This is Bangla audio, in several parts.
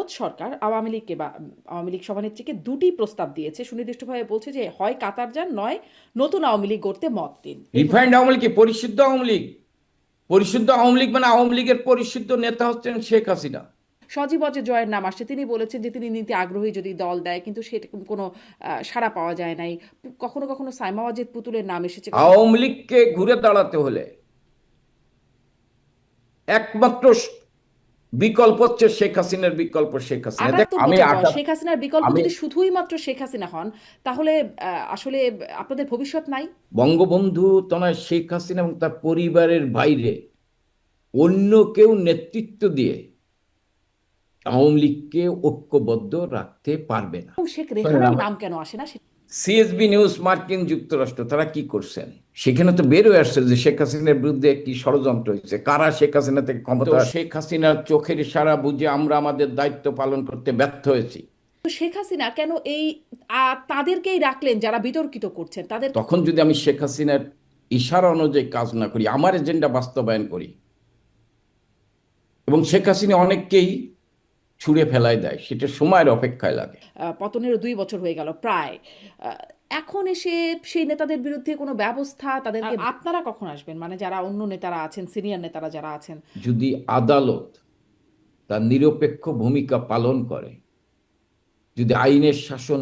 ভারত সরকার আওয়ামী লীগকে বা আওয়ামী লীগ সভানেত্রীকে দুটি প্রস্তাব দিয়েছে, সুনির্দিষ্টভাবে বলছে যে হয় কাতার যান, নয় নতুন আওয়ামী লীগ গড়তে মত দিন। রিফাইন্ড আওয়ামী লীগ কি পরিশুদ্ধ আওয়ামী লীগ? পরিশুদ্ধ আওয়ামী লীগ মানে আওয়ামী লীগের পরিশুদ্ধ নেতা হচ্ছেন শেখ হাসিনা। সজীব অজয় জয়ের নাম আসছে, তিনি বলেছেন যে তিনি নিতে আগ্রহী যদি দল দেয়, কিন্তু সেটা কোনো সাড়া পাওয়া যায় নাই। কখনো কখনো সাইমা ওয়াজেদ পুতুলের নাম এসেছে। আওয়ামী লীগকে ঘুরে দাঁড়াতে হলে একমাত্র বিকল্প হচ্ছে শেখ হাসিনার বিকল্প শেখ হাসিনা। দেখ ৭৮ আমি বছর বয়স শেখ হাসিনার বিকল্প আমি যদি শুধুই মাত্র শেখ হাসিনা হন, তাহলে আসলে আপনাদের ভবিষ্যৎ নাই। বঙ্গবন্ধু তনয় শেখ হাসিনা এবং তার পরিবারের বাইরে অন্য কেউ নেতৃত্ব দিয়ে আওয়ামী লীগকে ঐক্যবদ্ধ রাখতে পারবে না। শেখ রেহানার নাম কেন আসে না? সিএসবি নিউজ, মার্কিন যুক্তরাষ্ট্র, তারা কি করছেন সেখানে তো বেরোয় আসছে যে শেখ হাসিনার বিরুদ্ধে একটি ষড়যন্ত্র হয়েছে। কারা শেখ হাসিনা থেকে ক্ষমতা, শেখ হাসিনার চোখের ইশারা বুঝে আমরা আমাদের দায়িত্ব পালন করতে ব্যর্থ হয়েছি। শেখ হাসিনা কেন এই তাদেরকেই রাখলেন যারা বিতর্কিত করছেন তাদের? তখন যদি আমি শেখ হাসিনার ইশারা অনুযায়ী কাজ না করি, আমার এজেন্ডা বাস্তবায়ন করি, এবং শেখ হাসিনা অনেককেই ছুঁড়ে ফেলায় দেয়, সেটা সময়ের অপেক্ষায় লাগে। পতনেরও 2 বছর হয়ে গেল প্রায়। এখন এসে সেই নেতাদের বিরুদ্ধে কোনো ব্যবস্থা তাদেরকে, আপনারা কখন আসবেন, মানে যারা অন্য নেতারা আছেন, সিনিয়র নেতারা যারা আছেন? যদি আদালত তার নিরপেক্ষ ভূমিকা পালন করে, যদি আইনের শাসন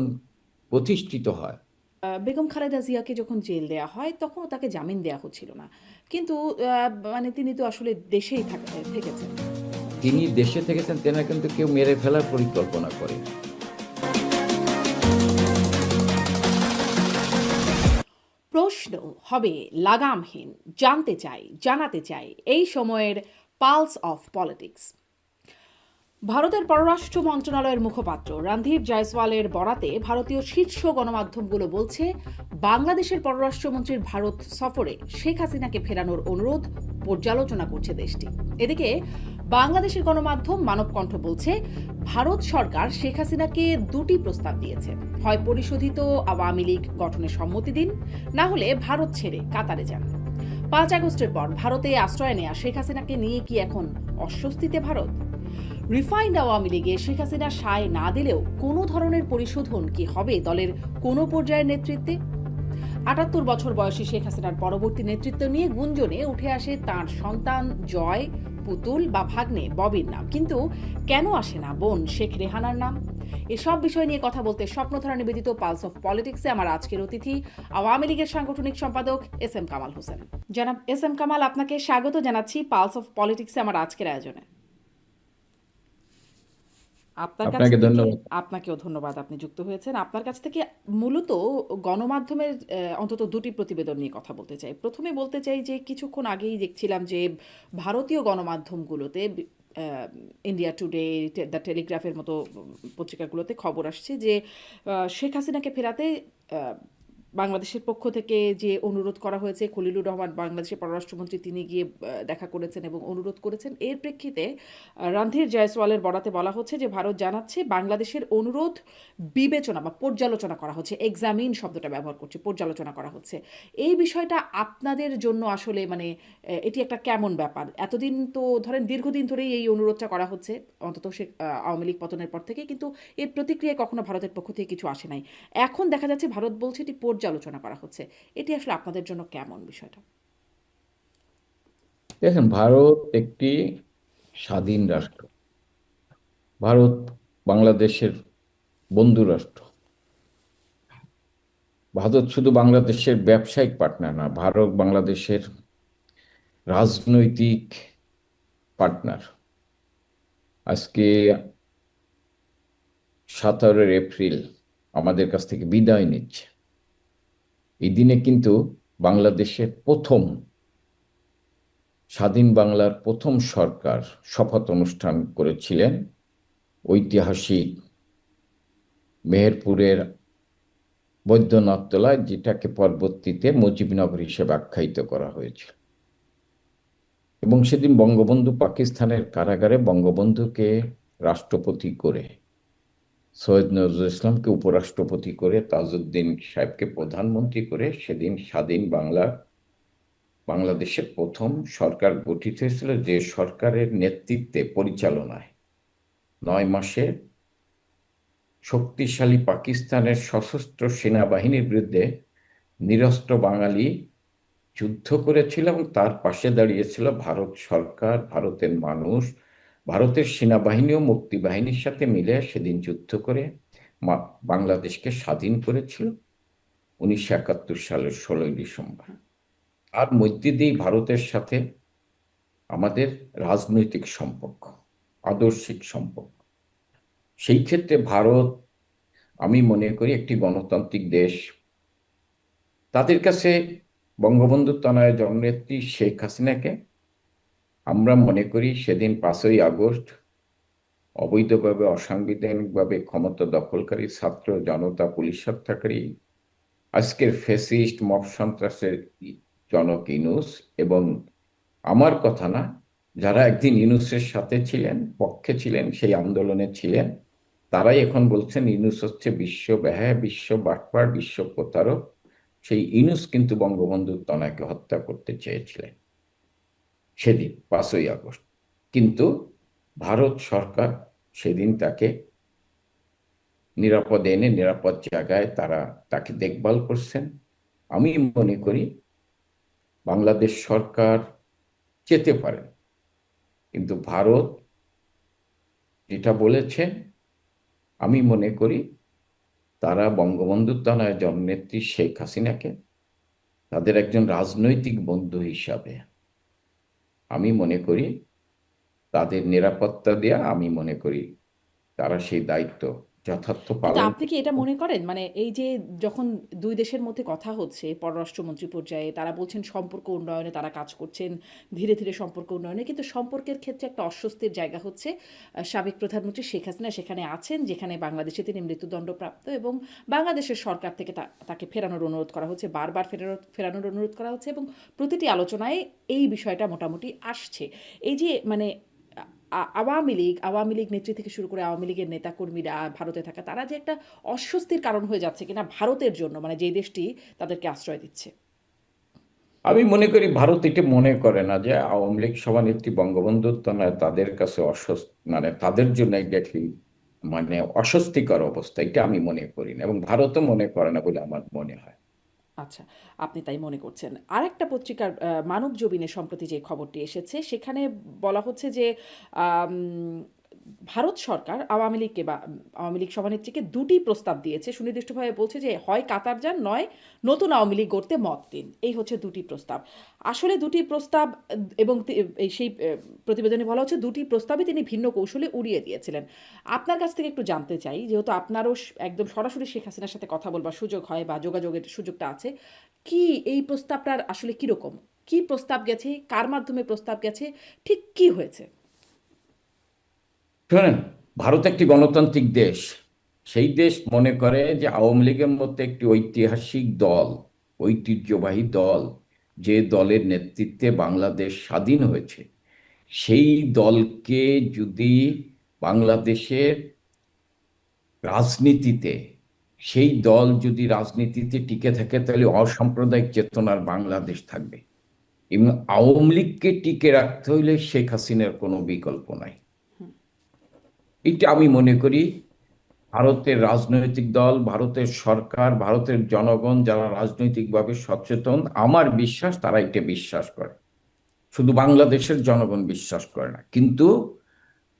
প্রতিষ্ঠিত হয়। বেগম খালেদা জিয়াকে যখন জেল দেয়া হয় তখনও তাকে জামিন দেয়া হচ্ছিল না, কিন্তু মানে তিনি তো আসলে দেশেই থেকেছেন। তিনি দেশে থেকেছেন, তেনা কিন্তু কেউ মেরে ফেলার পরিকল্পনা করে। প্রশ্ন হবে লাগামহীন, জানতে চাই, জানাতে চাই এই সময়ের পালস অফ পলিটিক্স। ভারতের পররাষ্ট্র মন্ত্রণালয়ের মুখপাত্র রণধীর জয়সওয়ালের বরাতে ভারতীয় শীর্ষ গণমাধ্যমগুলো বলছে, বাংলাদেশের পররাষ্ট্রমন্ত্রীর ভারত সফরে শেখ হাসিনাকে ফেরানোর অনুরোধ পর্যালোচনা করছে দেশটি। এদিকে বাংলাদেশের গণমাধ্যম মানবকণ্ঠ বলছে, ভারত সরকার শেখ হাসিনাকে দুটি প্রস্তাব দিয়েছে, হয় পরিশোধিত আওয়ামী লীগ গঠনের সম্মতি দিন, না হলে ভারত ছেড়ে কাতারে যান। 5 আগস্টের পর ভারতে আশ্রয় নেয়া শেখ হাসিনাকে নিয়ে কি এখন অস্বস্তিতে ভারত? রিফাইন্ড আওয়ামী লীগে শেখ হাসিনা সায় না দিলেও কোনো ধরনের পরিশোধন কি হবে দলের কোনো পর্যায়ের নেতৃত্বে? 78 বছর বয়সী শেখ হাসিনার পরবর্তী নেতৃত্ব নিয়ে গুঞ্জনে উঠে আসে তার সন্তান জয়, পুতুল বা ভাগ্নে ববির নাম, কিন্তু কেন আসে না বোন শেখ রেহানার নাম? এসব বিষয় নিয়ে কথা বলতে স্বপ্নধারা নিবেদিত পালস অফ পলিটিক্সে আমার আজকের অতিথি আওয়ামী লীগের সাংগঠনিক সম্পাদক এস এম কামাল হোসেন। জনাব এস এম কামাল, আপনাকে স্বাগত জানাচ্ছি পালস অফ পলিটিক্সে আমার আজকের আয়োজনে। আপনার কাছ আপনাকে থেকে, ধন্যবাদ। আপনাকেও ধন্যবাদ, আপনি যুক্ত হয়েছেন। আপনার কাছ থেকে মূলত গণমাধ্যমের অন্তত দুটি প্রতিবেদন নিয়ে কথা বলতে চাই। প্রথমে বলতে চাই যে কিছুক্ষণ আগেই দেখছিলাম যে ভারতীয় গণমাধ্যমগুলোতে, ইন্ডিয়া টুডে, দ্য টেলিগ্রাফের মতো পত্রিকাগুলোতে খবর আসছে যে শেখ হাসিনাকে ফেরাতে বাংলাদেশের পক্ষ থেকে যে অনুরোধ করা হয়েছে, খলিলুর রহমান বাংলাদেশের পররাষ্ট্রমন্ত্রী, তিনি গিয়ে দেখা করেছেন এবং অনুরোধ করেছেন। এর প্রেক্ষিতে রণধীর জয়সওয়ালের বরাতে বলা হচ্ছে যে ভারত জানাচ্ছে বাংলাদেশের অনুরোধ বিবেচনা বা পর্যালোচনা করা হচ্ছে, এক্সামিন শব্দটা ব্যবহার করছে, পর্যালোচনা করা হচ্ছে। এই বিষয়টা আপনাদের জন্য আসলে মানে এটি একটা কেমন ব্যাপার? এতদিন তো ধরেন দীর্ঘদিন ধরেই এই অনুরোধটা করা হচ্ছে, অন্তত সে আওয়ামী লীগ পতনের পর থেকে, কিন্তু এর প্রতিক্রিয়ায় কখনো ভারতের পক্ষ থেকে কিছু আসে নাই। এখন দেখা যাচ্ছে ভারত বলছে এটি পর্যালোচনা করা হচ্ছে। এটি আসলে আপনাদের জন্য কেমন বিষয়টা? দেখেন, ভারত একটি স্বাধীন রাষ্ট্র। ভারত বাংলাদেশের বন্ধু রাষ্ট্র। ভারত শুধু বাংলাদেশের ব্যবসায়িক পার্টনার না, ভারত বাংলাদেশের রাজনৈতিক পার্টনার। আজকে 17 এপ্রিল আমাদের কাছ থেকে বিদায় নিচ্ছে। এই দিনে কিন্তু বাংলাদেশের প্রথম স্বাধীন বাংলার প্রথম সরকার শপথ অনুষ্ঠান করেছিলেন ঐতিহাসিক মেহেরপুরের বৈদ্যনাথতলায়, যেটাকে পরবর্তীতে মুজিবনগর হিসেবে আখ্যায়িত করা হয়েছিল। এবং সেদিন বঙ্গবন্ধু পাকিস্তানের কারাগারে বঙ্গবন্ধুকে রাষ্ট্রপতি করে, সৈয়দ নজরুল ইসলামকে উপরাষ্ট্রপতি করে, তাজউদ্দিন সাহেবকে প্রধানমন্ত্রী করে সেদিন স্বাধীন বাংলাদেশের প্রথম সরকার গঠিত হয়েছিল, যে সরকারের নেতৃত্বে পরিচালনায় 9 মাসে শক্তিশালী পাকিস্তানের সশস্ত্র সেনাবাহিনীর বিরুদ্ধে নিরস্ত্র বাঙালি যুদ্ধ করেছিল এবং তার পাশে দাঁড়িয়েছিল ভারত সরকার, ভারতের মানুষ, ভারতের সেনাবাহিনী ও মুক্তিবাহিনীর সাথে মিলে সেদিন যুদ্ধ করে বাংলাদেশকে স্বাধীন করেছিল 1971 সালের 16ই ডিসেম্বর। তার মধ্যে দিয়ে ভারতের সাথে আমাদের রাজনৈতিক সম্পর্ক, আদর্শিক সম্পর্ক। সেই ক্ষেত্রে ভারত, আমি মনে করি, একটি গণতান্ত্রিক দেশ। তাদের কাছে বঙ্গবন্ধু তনয় জননেত্রী শেখ হাসিনাকে আমরা মনে করি সেদিন 5ই আগস্ট অবৈধভাবে, অসাংবিধানিকভাবে ক্ষমতা দখলকারী ছাত্র জনতা, পুলিশ হত্যাকারী, আজকের ফ্যাসিস্ট মব সন্ত্রাসের জনক ইউনূস, এবং আমার কথা না, যারা একদিন ইউনূসের সাথে ছিলেন, পক্ষে ছিলেন, সেই আন্দোলনে ছিলেন, তারাই এখন বলছেন ইউনূস হচ্ছে বিশ্ব ব্যয়, বিশ্ব বাটপার, বিশ্ব প্রতারক। সেই ইউনূস কিন্তু বঙ্গবন্ধু তনয়কে হত্যা করতে চেয়েছিলেন সেদিন 5ই আগস্ট। কিন্তু ভারত সরকার সেদিন তাকে নিরাপদে এনে নিরাপদ জায়গায় তারা তাকে দেখভাল করছেন। আমি মনে করি বাংলাদেশ সরকার যেতে পারেন, কিন্তু ভারত যেটা বলেছে, আমি মনে করি তারা বঙ্গবন্ধু তনয় জননেত্রী শেখ হাসিনাকে তাদের একজন রাজনৈতিক বন্ধু হিসাবে আমি মনে করি তাদের নিরাপত্তা দেয়া, আমি মনে করি তারা সেই দায়িত্ব যথার্থ কিন্তু পালন আপনি কি এটা মনে করেন মানে এই যে যখন দুই দেশের মধ্যে কথা হচ্ছে পররাষ্ট্রমন্ত্রী পর্যায়ে তারা বলছেন সম্পর্ক উন্নয়নে তারা কাজ করছেন, ধীরে ধীরে সম্পর্ক উন্নয়নে, কিন্তু সম্পর্কের ক্ষেত্রে একটা অস্বস্তির জায়গা হচ্ছে সাবেক প্রধানমন্ত্রী শেখ হাসিনা সেখানে আছেন, যেখানে বাংলাদেশে তিনি মৃত্যুদণ্ডপ্রাপ্ত, এবং বাংলাদেশের সরকার থেকে তাকে ফেরানোর অনুরোধ করা হচ্ছে, বারবার ফেরানোর অনুরোধ করা হচ্ছে, এবং প্রতিটি আলোচনায় এই বিষয়টা মোটামুটি আসছে। এই যে মানে আওয়ামী লীগ নেত্রী থেকে শুরু করে আওয়ামী লীগের নেতাকর্মীরা ভারতে থাকা, তারা যে একটা অস্বস্তির কারণ হয়ে যাচ্ছে কিনা ভারতের জন্য, মানে যে দেশটি তাদেরকে আশ্রয় দিচ্ছে। আমি মনে করি ভারত এটা মনে করে না যে আওয়ামী লীগ সভানেত্রী বঙ্গবন্ধু তনয় তাদের কাছে মানে তাদের জন্য এটা একটি মানে অস্বস্তিকর অবস্থা, এটা আমি মনে করি না, এবং ভারতও মনে করে না বলে আমার মনে হয়। আচ্ছা, আপনি তাই মনে করছেন। আরেকটা পত্রিকার মানবজমিনে সম্প্রতি যে খবরটি এসেছে সেখানে বলা হচ্ছে যে আম, ভারত সরকার আওয়ামী লীগকে বা আওয়ামী লীগ সভানেত্রীকে দুটি প্রস্তাব দিয়েছে, সুনির্দিষ্টভাবে বলছে যে হয় কাতার যান, নয় নতুন আওয়ামী লীগ গড়তে মত দিন। এই হচ্ছে দুটি প্রস্তাব। আসলে দুটি প্রস্তাব, এবং এই সেই প্রতিবেদনে বলা হচ্ছে দুটি প্রস্তাবই তিনি ভিন্ন কৌশলে উড়িয়ে দিয়েছিলেন। আপনার কাছ থেকে একটু জানতে চাই, যেহেতু আপনারও একদম সরাসরি শেখ হাসিনার সাথে কথা বলবার সুযোগ হয় বা যোগাযোগের সুযোগটা আছে, কি এই প্রস্তাবটার আসলে কীরকম, কি প্রস্তাব গেছে, কার মাধ্যমে প্রস্তাব গেছে, ঠিক কি হয়েছে? শোনেন, ভারত একটি গণতান্ত্রিক দেশ। সেই দেশ মনে করে যে আওয়ামী লীগের মধ্যে একটি ঐতিহাসিক দল, ঐতিহ্যবাহী দল, যে দলের নেতৃত্বে বাংলাদেশ স্বাধীন হয়েছে, সেই দলকে যদি বাংলাদেশের রাজনীতিতে, সেই দল যদি রাজনীতিতে টিকে থাকে, তাহলে অসাম্প্রদায়িক চেতনার বাংলাদেশ থাকবে। এবং আওয়ামী লীগকে টিকে রাখতে হইলে শেখ হাসিনার কোনো বিকল্প নাই। এটা আমি মনে করি ভারতের রাজনৈতিক দল, ভারতের সরকার, ভারতের জনগণ যারা রাজনৈতিকভাবে সচেতন, আমার বিশ্বাস তারা এটা বিশ্বাস করে। শুধু বাংলাদেশের জনগণ বিশ্বাস করে না। কিন্তু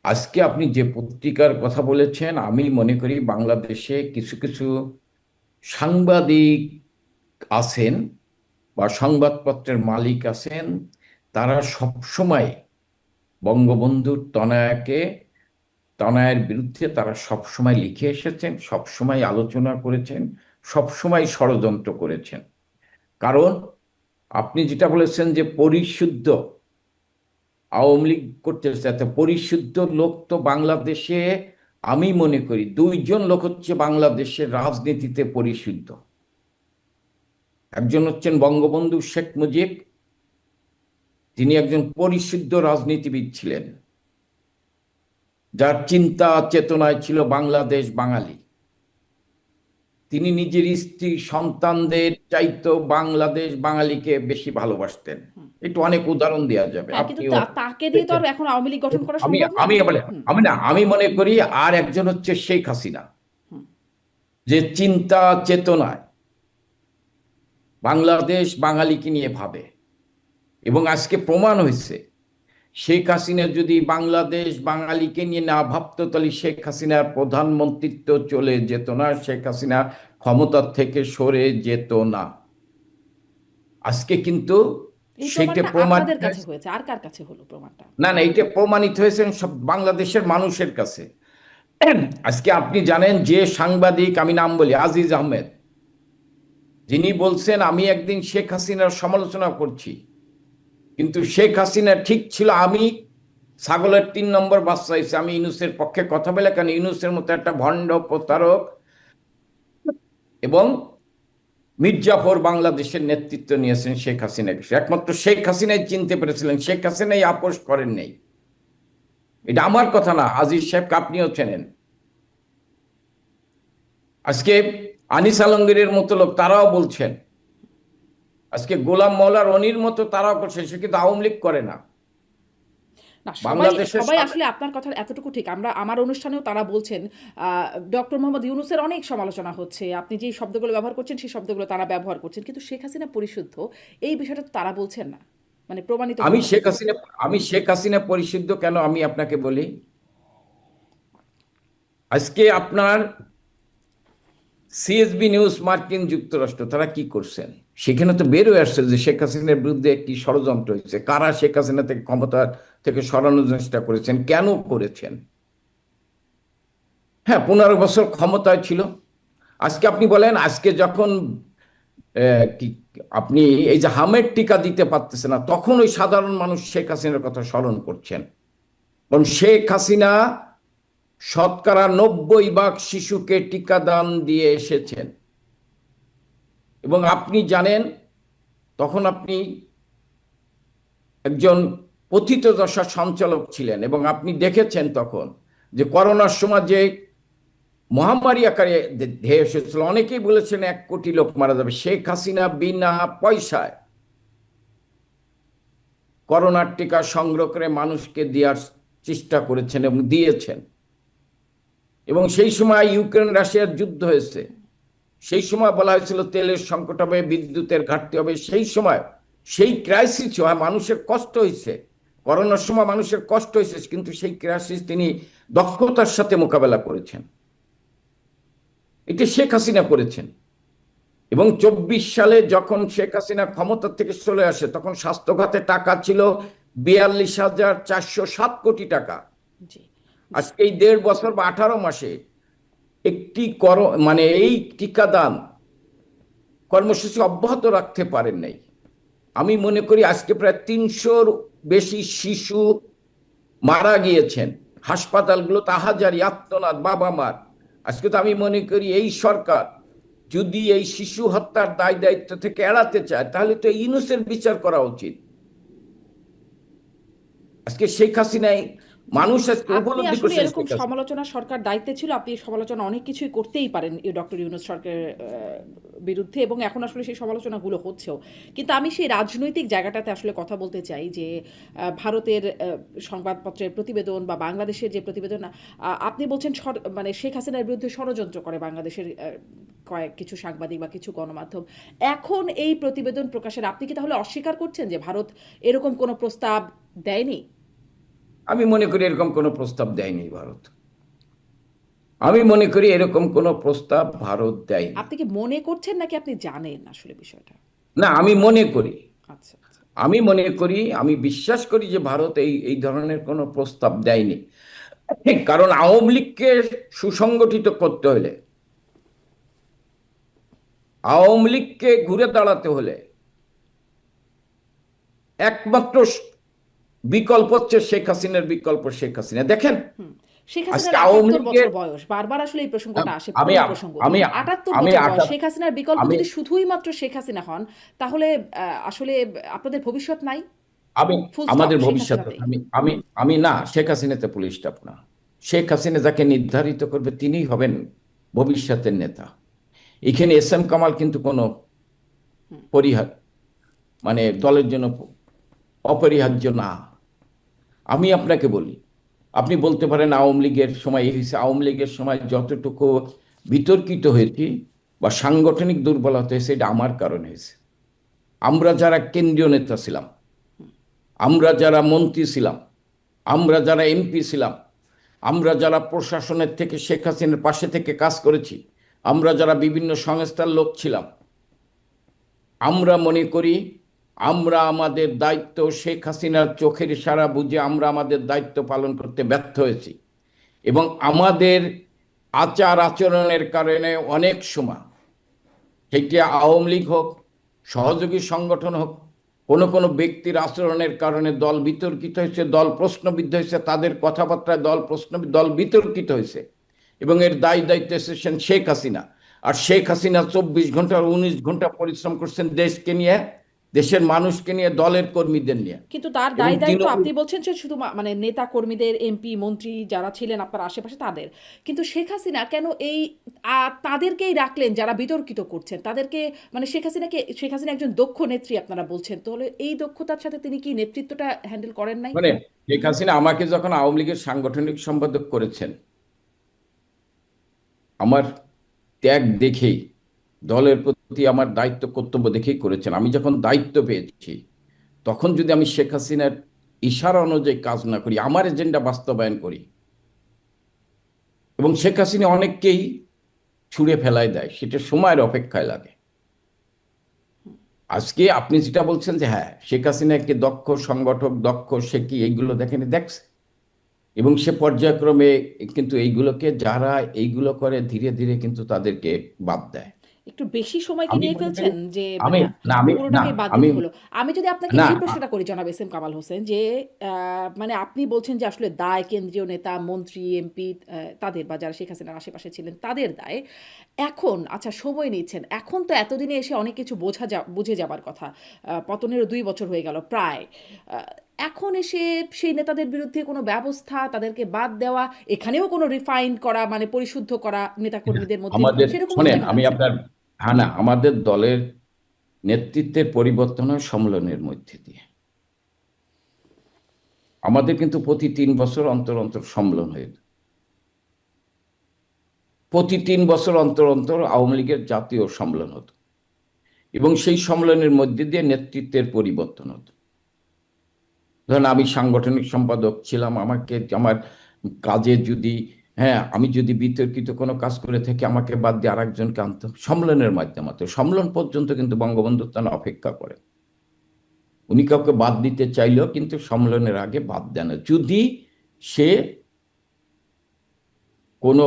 আজকে আপনি যে পত্রিকার কথা বলেছেন, আমি মনে করি বাংলাদেশে কিছু কিছু সাংবাদিক আছেন বা সংবাদপত্রের মালিক আছেন, তারা সবসময় বঙ্গবন্ধুর তনয়ের বিরুদ্ধে তারা সবসময় লিখে এসেছেন, সবসময় আলোচনা করেছেন, সবসময় ষড়যন্ত্র করেছেন। কারণ আপনি যেটা বলেছেন যে পরিশুদ্ধ আওয়ামী লীগ করতে চাইতে, পরিশুদ্ধ লোক তো বাংলাদেশে আমি মনে করি 2জন লোক হচ্ছে বাংলাদেশের রাজনীতিতে পরিশুদ্ধ। একজন হচ্ছেন বঙ্গবন্ধু শেখ মুজিব, তিনি একজন পরিশুদ্ধ রাজনীতিবিদ ছিলেন, যার চিন্তা চেতনায় ছিল বাংলাদেশ বাঙালি। তিনি নিজের স্ত্রী সন্তানদের চাইতো বাংলাদেশ বাঙালিকে বেশি ভালোবাসতেন। একটু অনেক উদাহরণ দেওয়া যাবে, হ্যাঁ, কিন্তু আপনিও তাকে দিয়ে তো আর এখন আওয়ামী লীগ গঠন করা আমি সম্ভব না। আমি বলে হুম। আমি না আমি মনে করি আর একজন হচ্ছে শেখ হাসিনা, হুম। যে চিন্তা চেতনায় বাংলাদেশ বাঙালিকে নিয়ে ভাবে। এবং আজকে প্রমাণ হয়েছে শেখ হাসিনা যদি বাংলাদেশ বাঙালিকে নিয়ে না ভাবতো তাহলে শেখ হাসিনার প্রধানমন্ত্রিত্ব চলে যেত না, শেখ হাসিনা ক্ষমতার থেকে সরে যেত না। আজকে কিন্তু এই সেটা প্রমাণটা প্রমাণিত আপনাদের কাছে হয়েছে। হয়েছে, আর কার কাছে হলো প্রমাণটা? না না, এটা প্রমাণিত হয়েছে সব বাংলাদেশের মানুষের কাছে। আজকে আপনি জানেন যে সাংবাদিক, আমি নাম বলি, আজিজ আহমেদ, যিনি বলছেন আমি একদিন শেখ হাসিনার সমালোচনা করছি, কিন্তু শেখ হাসিনা ঠিক ছিল, আমি ছাগলের 3 নম্বর বাচ্চা হয়েছে, আমি ইউনূসের পক্ষে কথা বলে, কারণ ইউনূসের মতো একটা ভণ্ড প্রতারক এবং মির্জাফর বাংলাদেশের নেতৃত্ব নিয়েছেন শেখ হাসিনাকে। একমাত্র শেখ হাসিনাই চিনতে পেরেছিলেন, শেখ হাসিনাই আপোষ করেন নাই। এটা আমার কথা না, আজিজ সাহেবকে আপনিও চেনেন। আজকে আনিস আলমগীরের মতো লোক তারাও বলছেন, আজকে গোলাম মাওলা রনির মতো তারাও করছেন, সে কিন্তু আওয়ামী লীগ করে না। না, সবাই বাংলাদেশের সবাই আসলে আপনার কথা এতটুকু ঠিক। আমার অনুষ্ঠানেও তারা বলছেন ডক্টর মোহাম্মদ ইউনূসের অনেক সমালোচনা হচ্ছে, আপনি যে শব্দগুলো ব্যবহার করছেন সেই শব্দগুলো তারা ব্যবহার করছেন, কিন্তু শেখ হাসিনা পরিশুদ্ধ এই বিষয়টা তো তারা বলছেন না, মানে প্রমাণিত আমি হলো না। শেখ হাসিনা আমি শেখ হাসিনা পরিশুদ্ধ কেন আমি আপনাকে বলি। আজকে আপনার সিএসবি নিউজ, মার্কিন যুক্তরাষ্ট্র, তারা কি করছেন সেখানে তো বের হয়ে আসছে যে শেখ হাসিনার বিরুদ্ধে একটি ষড়যন্ত্র হয়েছে। কারা শেখ হাসিনা থেকে ক্ষমতা থেকে সরানোর চেষ্টা করেছেন, কেন করেছেন? হ্যাঁ, 15 বছর ক্ষমতায় ছিল। আজকে আপনি বলেন, আজকে যখন কি আপনি এই যে হামের টিকা দিতে পারতেছে না, তখন ওই সাধারণ মানুষ শেখ হাসিনার কথা স্মরণ করছেন। কারণ শেখ হাসিনা 90% শিশুকে টিকাদান দিয়ে এসেছেন। এবং আপনি জানেন, তখন আপনি একজন পতিতদশা সঞ্চালক ছিলেন এবং আপনি দেখেছেন তখন যে করোনার সময় যে মহামারী আকারে ধেয়ে এসেছিল, অনেকেই বলেছেন 1 কোটি লোক মারা যাবে। শেখ হাসিনা বিনা পয়সায় করোনার টিকা সংগ্রহ করে মানুষকে দেওয়ার চেষ্টা করেছেন এবং দিয়েছেন। এবং সেই সময় ইউক্রেন রাশিয়ার যুদ্ধ হয়েছে, সেই সময় বলা হয়েছিল তেলের সংকট হবে, বিদ্যুতের ঘাটতি হবে। সেই সময় সেই ক্রাইসিস হয়, মানুষের কষ্ট হয়েছে, করোনার সময় মানুষের কষ্ট হয়েছে, কিন্তু সেই ক্রাইসিস তিনি দক্ষতার সাথে মোকাবেলা করেছেন। এটি শেখ হাসিনা করেছেন। এবং 24 সালে যখন শেখ হাসিনা ক্ষমতা থেকে চলে আসে, তখন স্বাস্থ্য খাতে টাকা ছিল 42,407 কোটি টাকা। জি। আজকে এই 1.5 বছর বা 18 মাসে একটি মানে এই টিকাদান কর্মসূচি অব্যাহত রাখতে পারেন নাই। আমি মনে করি আজকে প্রায় 300-র বেশি শিশু মারা গিয়েছেন হাসপাতালগুলো, তাহাজারি আত্মনাদ বাবা মার। আজকে তো আমি মনে করি এই সরকার যদি এই শিশু হত্যার দায় দায়িত্ব থেকে এড়াতে চায়, তাহলে তো ইউনূসের বিচার করা উচিত। আজকে শেখ হাসিনাই মানুষ আজকে আপনি উপলব্ধি আসলে করছেন এরকম শেখ হাসিনা। সমালোচনা, সরকার দায়িত্বে ছিল, আপনি এই সমালোচনা অনেক কিছুই করতেই পারেন ডক্টর ইউনূস সরকারের বিরুদ্ধে, এবং এখন আসলে সেই সমালোচনাগুলো হচ্ছেও। কিন্তু আমি সেই রাজনৈতিক জায়গাটাতে আসলে কথা বলতে চাই যে ভারতের সংবাদপত্রের প্রতিবেদন বা বাংলাদেশের যে প্রতিবেদন, আপনি বলছেন মানে শেখ হাসিনার বিরুদ্ধে ষড়যন্ত্র করে বাংলাদেশের কিছু সাংবাদিক বা কিছু গণমাধ্যম। এখন এই প্রতিবেদন প্রকাশের আপনি কি তাহলে অস্বীকার করছেন যে ভারত এরকম কোনো প্রস্তাব দেয়নি? আমি মনে করি এরকম কোনো প্রস্তাব দেয়নি ভারত। আমি মনে করি এরকম কোনো প্রস্তাব ভারত দেয়নি। আপনি কি মনে করছেন নাকি আপনি জানেন আসলে বিষয়টা? না, আমি মনে করি, আচ্ছা, আচ্ছা। আমি মনে করি, আমি বিশ্বাস করি যে ভারত এই এই ধরনের কোনো প্রস্তাব দেয়নি। কারণ আওয়ামী লীগকে সুসংগঠিত করতে হলে, আওয়ামী লীগকে ঘুরে দাঁড়াতে হলে একমাত্র বিকল্প হচ্ছে শেখ হাসিনার বিকল্প শেখ হাসিনা। দেখেন শেখ আজকে হাসিনার আওয়ামী ৭৮ লীগের বছর বয়স, বারবার আসলে এই প্রসঙ্গটা আসে, আমি পুরনো প্রসঙ্গ। আমি ৭৮ আমি বছর বয়স, আটা শেখ হাসিনার বিকল্প আমি যদি শুধুই মাত্র শেখ হাসিনা হন, তাহলে আসলে আপনাদের ভবিষ্যৎ নাই, আমি ফুল স্টপ, আমাদের শেখ ভবিষ্যৎ হাসিনাতেই। আমি আমি আমি না, শেখ হাসিনাতে পুলিশ স্টাফ না। শেখ হাসিনা যাকে নির্ধারিত করবে তিনিই হবেন ভবিষ্যতের নেতা। এখানে এস এম কামাল কিন্তু কোনো পরিহার মানে দলের জন্য অপরিহার্য না। আমি আপনাকে বলি, আপনি বলতে পারেন আওয়ামী লীগের সময় এই হয়েছে, আওয়ামী লীগের সময় যতটুকু বিতর্কিত হয়েছি বা সাংগঠনিক দুর্বলতা হয়েছে এটা আমার কারণে হয়েছে। আমরা যারা কেন্দ্রীয় নেতা ছিলাম, আমরা যারা মন্ত্রী ছিলাম, আমরা যারা এমপি ছিলাম, আমরা যারা প্রশাসনের থেকে শেখ হাসিনার পাশে থেকে কাজ করেছি, আমরা যারা বিভিন্ন সংস্থার লোক ছিলাম, আমরা মনে করি আমরা আমাদের দায়িত্ব শেখ হাসিনার চোখের ইশারা বুঝে আমরা আমাদের দায়িত্ব পালন করতে ব্যর্থ হয়েছি এবং আমাদের আচার আচরণের কারণে অনেক সময় সেটি আওয়ামী লীগ হোক, সহযোগী সংগঠন হোক, কোনো কোনো ব্যক্তির আচরণের কারণে দল বিতর্কিত হয়েছে, দল প্রশ্নবিদ্ধ হয়েছে, তাদের কথাবার্তায় দল বিতর্কিত হয়েছে এবং এর দায়িত্ব এসেছেন শেখ হাসিনা। আর শেখ হাসিনা 24 ঘন্টা 19 ঘন্টা পরিশ্রম করছেন দেশকে নিয়ে, দেশের মানুষকে নিয়ে, দলের কর্মীদের নিয়ে। কিন্তু তার এবং দায়িত্ব আপনি বলছেন যে শুধু মানে নেতা কর্মীদের, এমপি মন্ত্রী যারা ছিলেন আপনার আশেপাশে তাদের, কিন্তু শেখ হাসিনা কেন এই তাদেরকেই রাখলেন যারা বিতর্কিত করছেন তাদেরকে? মানে শেখ হাসিনা একজন দক্ষ নেত্রী আপনারা বলছেন, তাহলে এই দক্ষতার সাথে তিনি কি নেতৃত্বটা হ্যান্ডেল করেন নাই? মানে শেখ হাসিনা আমাকে যখন আওয়ামী লীগের সাংগঠনিক সম্পাদক করেছেন, আমার ত্যাগ দেখেই, দলের প্রতি আমার দায়িত্ব কর্তব্য দেখেই করেছেন। আমি যখন দায়িত্ব পেয়েছি তখন যদি আমি শেখ হাসিনার ইশারা অনুযায়ী কাজ না করি, আমার এজেন্ডা বাস্তবায়ন করি, এবং শেখ হাসিনা অনেককেই ছুঁড়ে ফেলায় দেয়, সেটা সময়ের অপেক্ষায় লাগে। আজকে আপনি যেটা বলছেন যে হ্যাঁ শেখ হাসিনা একটি দক্ষ সংগঠক, দক্ষ, সে কি এইগুলো দেখছে এবং সে পর্যায়ক্রমে কিন্তু এইগুলোকে যারা এইগুলো করে ধীরে ধীরে কিন্তু তাদেরকে বাদ দেয়। একটু বেশি সময় কি আমি নিয়ে মনে করি ফেলছেন যে আমি মানে না আমি না পুরোটাকে বাদ আমি দিতে হলো? আমি যদি আপনাকে না এই প্রশ্নটা করি জনাব এস এম কামাল হোসেন, যে মানে আপনি বলছেন যে আসলে দায় কেন্দ্রীয় নেতা, মন্ত্রী, এমপি তাদের, বা যারা শেখ হাসিনার আশেপাশে ছিলেন তাদের দায়। এখন আচ্ছা সময় নিচ্ছেন, এখন তো এতদিনে এসে অনেক কিছু বুঝে যাবার কথা। পতনেরও 2 বছর হয়ে গেল প্রায়। এখন এসে সেই নেতাদের বিরুদ্ধে কোনো ব্যবস্থা, তাদেরকে বাদ দেওয়া, এখানেও কোনো রিফাইন করা মানে পরিশুদ্ধ করা নেতাকর্মীদের মধ্যে আমাদের সেরকম কিছু শোনেন, দেখা আমি যাচ্ছে না? আপনার হ্যাঁ না, আমাদের দলের নেতৃত্বের পরিবর্তন হয় সম্মেলনের মধ্যে দিয়ে। আমাদের কিন্তু প্রতি 3 বছর অন্তর অন্তর সম্মেলন হয়ে, প্রতি 3 বছর অন্তর অন্তর আওয়ামী লীগের জাতীয় সম্মেলন হতো এবং সেই সম্মেলনের মধ্যে দিয়ে নেতৃত্বের পরিবর্তন হতো। ধরেন আমি সাংগঠনিক সম্পাদক ছিলাম, আমাকে আমার কাজে যদি হ্যাঁ আমি যদি বিতর্কিত কোনো কাজ করে থাকি আমাকে বাদ দিয়ে আরেকজনকে আনতো সম্মেলনের মাধ্যমে। তো সম্মেলন পর্যন্ত কিন্তু বঙ্গবন্ধু তারা অপেক্ষা করে, উনি কাউকে বাদ দিতে চাইলেও কিন্তু সম্মেলনের আগে বাদ দেন না, যদি সে কোনো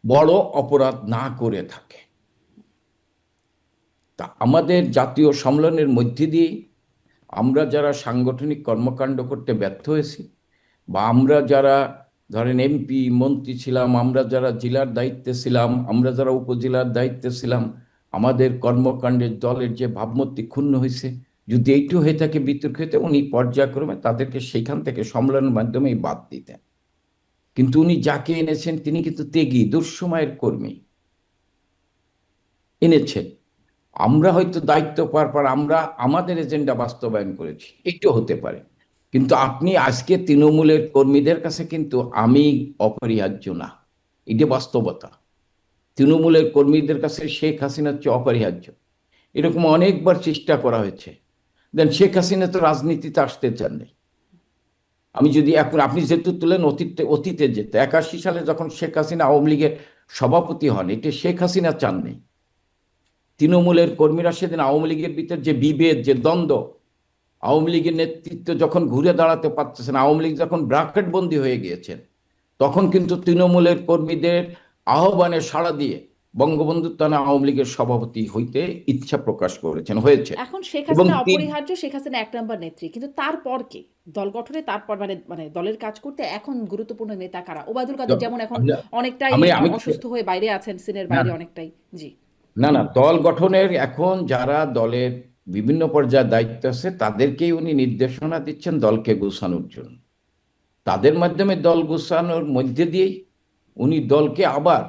বড় অপরাধ না করে থাকে। তা আমাদের জাতীয় সম্মেলনের মধ্যে দিয়েই আমরা যারা সাংগঠনিক কর্মকাণ্ড করতে ব্যর্থ হয়েছি, বা আমরা যারা ধরেন এমপি মন্ত্রী ছিলাম, আমরা যারা জেলার দায়িত্বে ছিলাম, আমরা যারা উপজেলার দায়িত্বে ছিলাম, আমাদের কর্মকাণ্ডের দলের যে ভাবমূর্তি ক্ষুণ্ণ হয়েছে, যদি এইটু হয়ে থাকে বিতর্ক হইতে, উনি পর্যায়ক্রমে তাদেরকে সেখান থেকে সম্মেলনের মাধ্যমেই বাদ দিতেন। কিন্তু উনি যাকে এনেছেন তিনি কিন্তু ত্যাগী দুঃসময়ের কর্মী এনেছেন। আমরা হয়তো দায়িত্ব পাওয়ার পর আমরা আমাদের এজেন্ডা বাস্তবায়ন করেছি, একটু হতে পারে, কিন্তু আপনি আজকে তৃণমূলের কর্মীদের কাছে কিন্তু আমি অপরিহার্য না, এটা বাস্তবতা। তৃণমূলের কর্মীদের কাছে শেখ হাসিনার চেয়ে অপরিহার্য। এরকম অনেকবার চেষ্টা করা হয়েছে, দেন শেখ হাসিনা তো রাজনীতিতে আসতে চাননি। আমি যদি এখন আপনি যেহেতু তুলেন অতীতে যেতে 81 সালে যখন শেখ হাসিনা আওয়ামী লীগের সভাপতি হন, এটা শেখ হাসিনা চাননি। তৃণমূলের কর্মীরা সেদিন আওয়ামী লীগের ভিতর যে বিভেদ, যে দ্বন্দ্ব, আওয়ামী লীগের নেতৃত্ব যখন ঘুরে দাঁড়াতে পারতেছেন, আওয়ামী লীগ যখন ব্র্যাকেট বন্দী হয়ে গিয়েছেন, তখন কিন্তু তৃণমূলের কর্মীদের আহ্বানে সাড়া দিয়ে বঙ্গবন্ধু তারা আওয়ামী লীগের সভাপতি হইতে ইচ্ছা প্রকাশ করেছেন, হয়েছে। এখন শেখ এবং হাসিনা অপরিহার্য, শেখ হাসিনা 1 নম্বর নেত্রী, কিন্তু তারপর কে দল গঠনে, তারপর মানে মানে দলের কাজ করতে এখন গুরুত্বপূর্ণ নেতা কারা? ওবায়দুল কাদের যেমন এখন অনেকটাই আমি আমি অসুস্থ হয়ে বাইরে আছেন, সিনের না বাইরে অনেকটাই। জি। না না, দল গঠনের এখন যারা দলের বিভিন্ন পর্যায়ে দায়িত্ব আছে তাদেরকেই উনি নির্দেশনা দিচ্ছেন দলকে গোছানোর জন্য। তাদের মাধ্যমে দল গোছানোর মধ্যে দিয়েই উনি দলকে আবার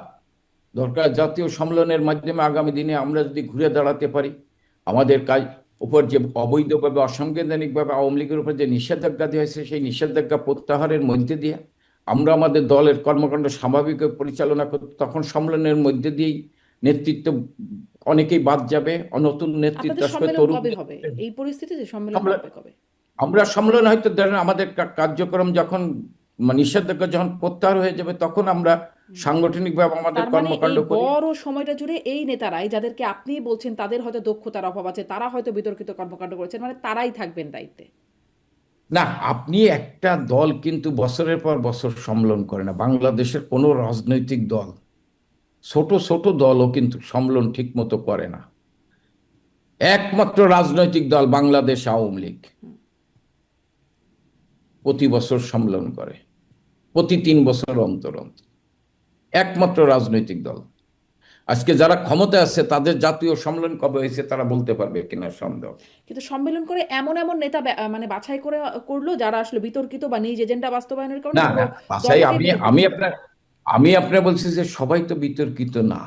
দরকার জাতীয় সম্মেলনের মাধ্যমে আগামী দিনে আমরা যদি ঘুরে দাঁড়াতে পারি, আমাদের কাজ উপর যে অবৈধভাবে অসাংবিধানিকভাবে আওয়ামী লীগের উপর যে নিষেধাজ্ঞা দেওয়া হয়েছে, সেই নিষেধাজ্ঞা প্রত্যাহারের মধ্যে দিয়ে আমরা আমাদের দলের কর্মকাণ্ড স্বাভাবিকভাবে পরিচালনা করতে, তখন সম্মেলনের মধ্যে দিয়েই নেতৃত্ব অনেকেই বাদ যাবে, নতুন নেতৃত্ব আপনাদের আসবে, সম্মেলন তরুণ কবে হবে? এই পরিস্থিতিতে সম্মেলন সম্মেলন। হবে কবে? আমরা সম্মেলন হয়তো ধরেন আমাদের কার্যক্রম যখন নিষেধাজ্ঞা যখন প্রত্যাহার হয়ে যাবে, তখন আমরা সাংগঠনিকভাবে আমাদের তার মানে এই কর্মকাণ্ড করি। বড় সময়টা জুড়ে এই নেতারাই, যাদেরকে আপনি বলছেন তাদের হয়তো দক্ষতার অভাব আছে, তারা হয়তো বিতর্কিত কর্মকাণ্ড করেছেন, মানে তারাই থাকবেন দায়িত্বে? না, আপনি একটা দল কিন্তু বছরের পর বছর সম্মেলন করে না। বাংলাদেশের কোনো রাজনৈতিক দল, ছোট ছোট দলও কিন্তু সম্মেলন ঠিক মতো করে না। একমাত্র রাজনৈতিক দল বাংলাদেশ আওয়ামী লীগ প্রতি বছর সম্মেলন করে, প্রতি 3 বছর অন্তর অন্তর। একমাত্র রাজনৈতিক দল। আজকে যারা ক্ষমতায় আছে তাদের জাতীয় সম্মেলন কবে হয়েছে তারা বলতে পারবে কিনা সন্দেহ। কিন্তু সম্মেলন করে এমন এমন নেতা মানে বাছাই করে করলো যারা আসলে বিতর্কিত বা নিজ এজেন্ডা বাস্তবায়নের কারণে না পুরো না, বাসাই দলটাকে আমি বিতর্কিত আমি করলো। আপনার আমি আপনার বলছি যে সবাই তো বিতর্কিত না,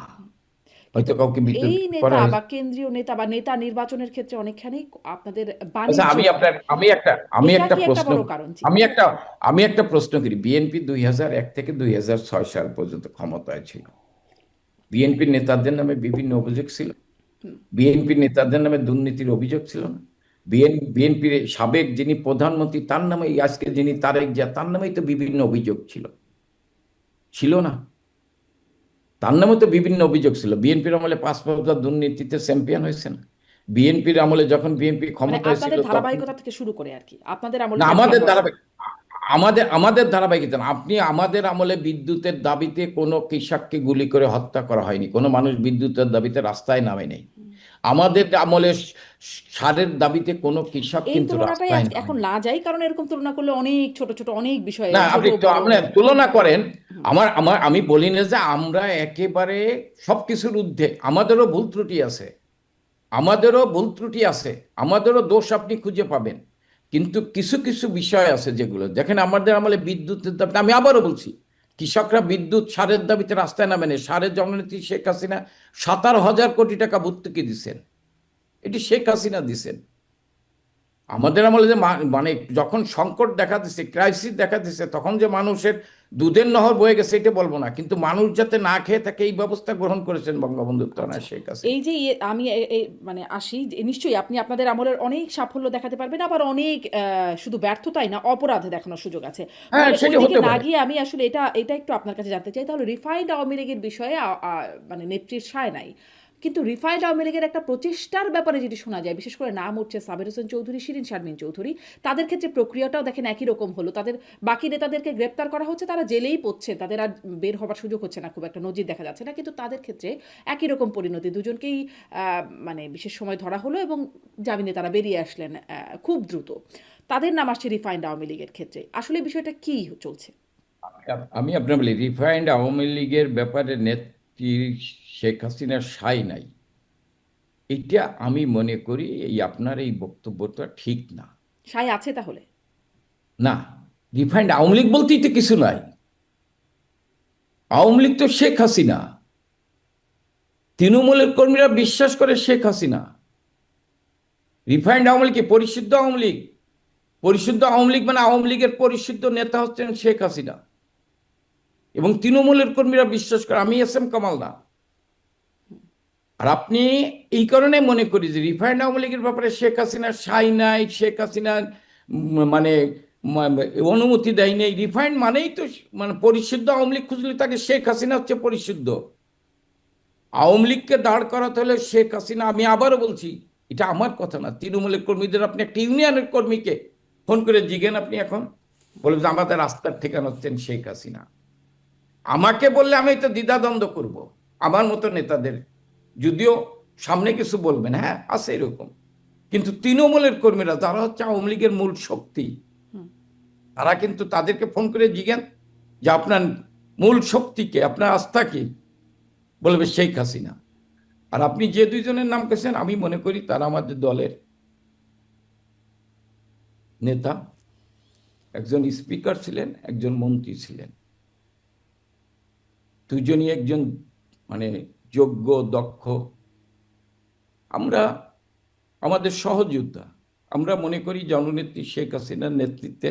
কিন্তু হয়তো কাউকে এই বিতর্কিত করা নেতা হয়েছে। বা কেন্দ্রীয় নেতা বা নেতা নির্বাচনের ক্ষেত্রে অনেকখানি আপনাদের আচ্ছা, বাণিজ্য আমি হয়। আপনার আমি এটা একটা কি একটা প্রশ্ন বড় কারণ ছিল? আমি একটা আমি একটা প্রশ্ন করি। বিএনপি 2001 থেকে 2006 সাল পর্যন্ত ক্ষমতায় ছিল। বিএনপির নেতাদের নামে বিভিন্ন অভিযোগ ছিল? বিএনপির নেতাদের নামে দুর্নীতির অভিযোগ ছিল না? বিএনপির সাবেক যিনি প্রধানমন্ত্রী তার নামে, আজকে যিনি তারেক জিয়া, তার নামেই তো বিভিন্ন অভিযোগ ছিল, ছিল না? তার নামে তো বিভিন্ন অভিযোগ ছিল। বিএনপির আমলে 5 বছর দুর্নীতিতে চ্যাম্পিয়ন হয়েছেন। বিএনপির আমলে যখন বিএনপি মানে ক্ষমতায় ছিল আপনাদের তখন, ধারাবাহিকতা থেকে শুরু করে আর কি, আপনাদের আমলে না, যে আমাদের ঘটনা। ধারাবাহিক, আমাদের ধারাবাহিকতা না। আপনি আমাদের আমলে বিদ্যুতের দাবিতে কোনো কৃষককে গুলি করে হত্যা করা হয়নি, কোনো মানুষ বিদ্যুতের দাবিতে রাস্তায় নামে নেই। আমাদের আমলে সারের দাবিতে কোনো কৃষক এই কিন্তু তুলনাটাই রাস্তায় আজ এখন নামেনি। না যাই, কারণ এরকম তুলনা করলে অনেক ছোট ছোট অনেক বিষয়ে না, ছোট আপনি তো বড়। আপনি তুলনা করেন। আমার আমার আমি বলি না যে আমরা একেবারে সবকিছুর ঊর্ধ্বে, আমাদেরও ভুল ত্রুটি আছে, আমাদেরও ভুল ত্রুটি আছে, আমাদেরও দোষ আপনি খুঁজে পাবেন। কিন্তু কিছু কিছু বিষয় আছে যেগুলো দেখেন, আমাদের আমলে বিদ্যুতের দাবিতে, আমি আবারও বলছি, কৃষকরা বিদ্যুৎ সারের দাবিতে রাস্তায় নামেন। সারের জননেত্রী শেখ হাসিনা 17,000 কোটি টাকা ভর্তুকি দিচ্ছেন, এটি শেখ হাসিনা দিচ্ছেন। আমাদের আমলে যে মানে যখন সংকট দেখা দিচ্ছে, ক্রাইসিস দেখা দিচ্ছে, তখন যে মানুষের দুধের নহর বয়ে গেছে এটা বলবো না, কিন্তু মানুষ যাতে না খেয়ে থাকে এই ব্যবস্থা গ্রহণ করেছেন বঙ্গবন্ধু কন্যা আচ্ছা, শেখ হাসিনা। এই যে আমি মানে আসি যে নিশ্চয়ই আপনি আপনাদের আমলের অনেক সাফল্য দেখাতে পারবেন, আবার অনেক শুধু ব্যর্থতাই না, অপরাধ দেখানোর সুযোগ আছে। হ্যাঁ, ফলে ওই সেটা দিকে হতে না পারে। গিয়ে আমি আসলে এটা এটা একটু আপনার কাছে জানতে চাই, তাহলে রিফাইন্ড আওয়ামী লীগের বিষয়ে মানে নেত্রীর সায় নাই, কিন্তু রিফাইন্ড আওয়ামী লীগের একটা প্রচেষ্টার ব্যাপারে যেটি শোনা যায়, বিশেষ করে নাম উঠছে সাবের হোসেন চৌধুরী, শিরিন শারমিন চৌধুরী, তাদের ক্ষেত্রে প্রক্রিয়াটাও দেখেন একই রকম হলো। তাদের বাকি নেতাদেরকে গ্রেপ্তার করা হচ্ছে, তারা জেলেই পড়ছে, তাদের আর বের হবার সুযোগ হচ্ছে না, খুব একটা নজির দেখা যাচ্ছে না, কিন্তু তাদের ক্ষেত্রে একই রকম পরিণতি। দুজনকেই মানে বিশেষ সময় ধরা হলো এবং জামিনে তারা বেরিয়ে আসলেন খুব দ্রুত। তাদের নাম আসছে রিফাইন্ড আওয়ামী লীগের ক্ষেত্রে। আসলে বিষয়টা কি চলছে? আমি আপনার বলি, রিফাইন্ড আওয়ামী লীগের ব্যাপারে নেত্রী শেখ হাসিনার সাই নাই, এটা আমি মনে করি এই আপনার এই বক্তব্যটা ঠিক না। সাই আছে তাহলে? না, রিফাইন্ড আওয়ামী লীগ বলতেই তো কিছু নাই। আওয়ামী লীগ তো শেখ হাসিনা। তৃণমূলের কর্মীরা বিশ্বাস করে শেখ হাসিনা। রিফাইন্ড আওয়ামী লীগ কি পরিশুদ্ধ আওয়ামী লীগ? পরিশুদ্ধ আওয়ামী লীগ মানে আওয়ামী লীগের পরিশুদ্ধ নেতা হচ্ছেন শেখ হাসিনা, এবং তৃণমূলের কর্মীরা বিশ্বাস করে। আমি এস এম কামাল না। আর আপনি এই কারণে মনে করি যে রিফাইন্ড আওয়ামী লীগের ব্যাপারে শেখ হাসিনার সাই নাই, শেখ হাসিনার মানে অনুমতি দেয় নেই। রিফাইন্ড মানেই তো মানে পরিশুদ্ধ আওয়ামী লীগ খুঁজলে তাকে শেখ হাসিনা হচ্ছে পরিশুদ্ধ। আওয়ামী লীগকে দাঁড় করাতে হলে শেখ হাসিনা, আমি আবারও বলছি, এটা আমার কথা না, তৃণমূলের কর্মীদের, আপনি একটা ইউনিয়নের কর্মীকে ফোন করে জিজ্ঞেন, আপনি এখন বলবেন যে আমাদের রাস্তার ঠিকানা হচ্ছেন শেখ হাসিনা। আমাকে বললে আমি তো দ্বিধাদ্বন্দ্ব করব, আমার মতো নেতাদের, যদিও সামনে কিছু বলবেন, হ্যাঁ আছে এরকম, কিন্তু তৃণমূলের কর্মীরা যারা হচ্ছে আওয়ামী লীগের মূল শক্তি, তারা কিন্তু তাদেরকে ফোন করে জিজ্ঞেন যে আপনার মূল শক্তিকে, আপনার আস্থা কি, বলবে শেখ হাসিনা। আর আপনি যে দুইজনের নাম কেছেন, আমি মনে করি তারা আমাদের দলের নেতা। একজন স্পিকার ছিলেন, একজন মন্ত্রী ছিলেন, দুজনই একজন মানে যোগ্য, দক্ষ। আমরা আমাদের সহযোদ্ধা, আমরা মনে করি জননেত্রী শেখ হাসিনার নেতৃত্বে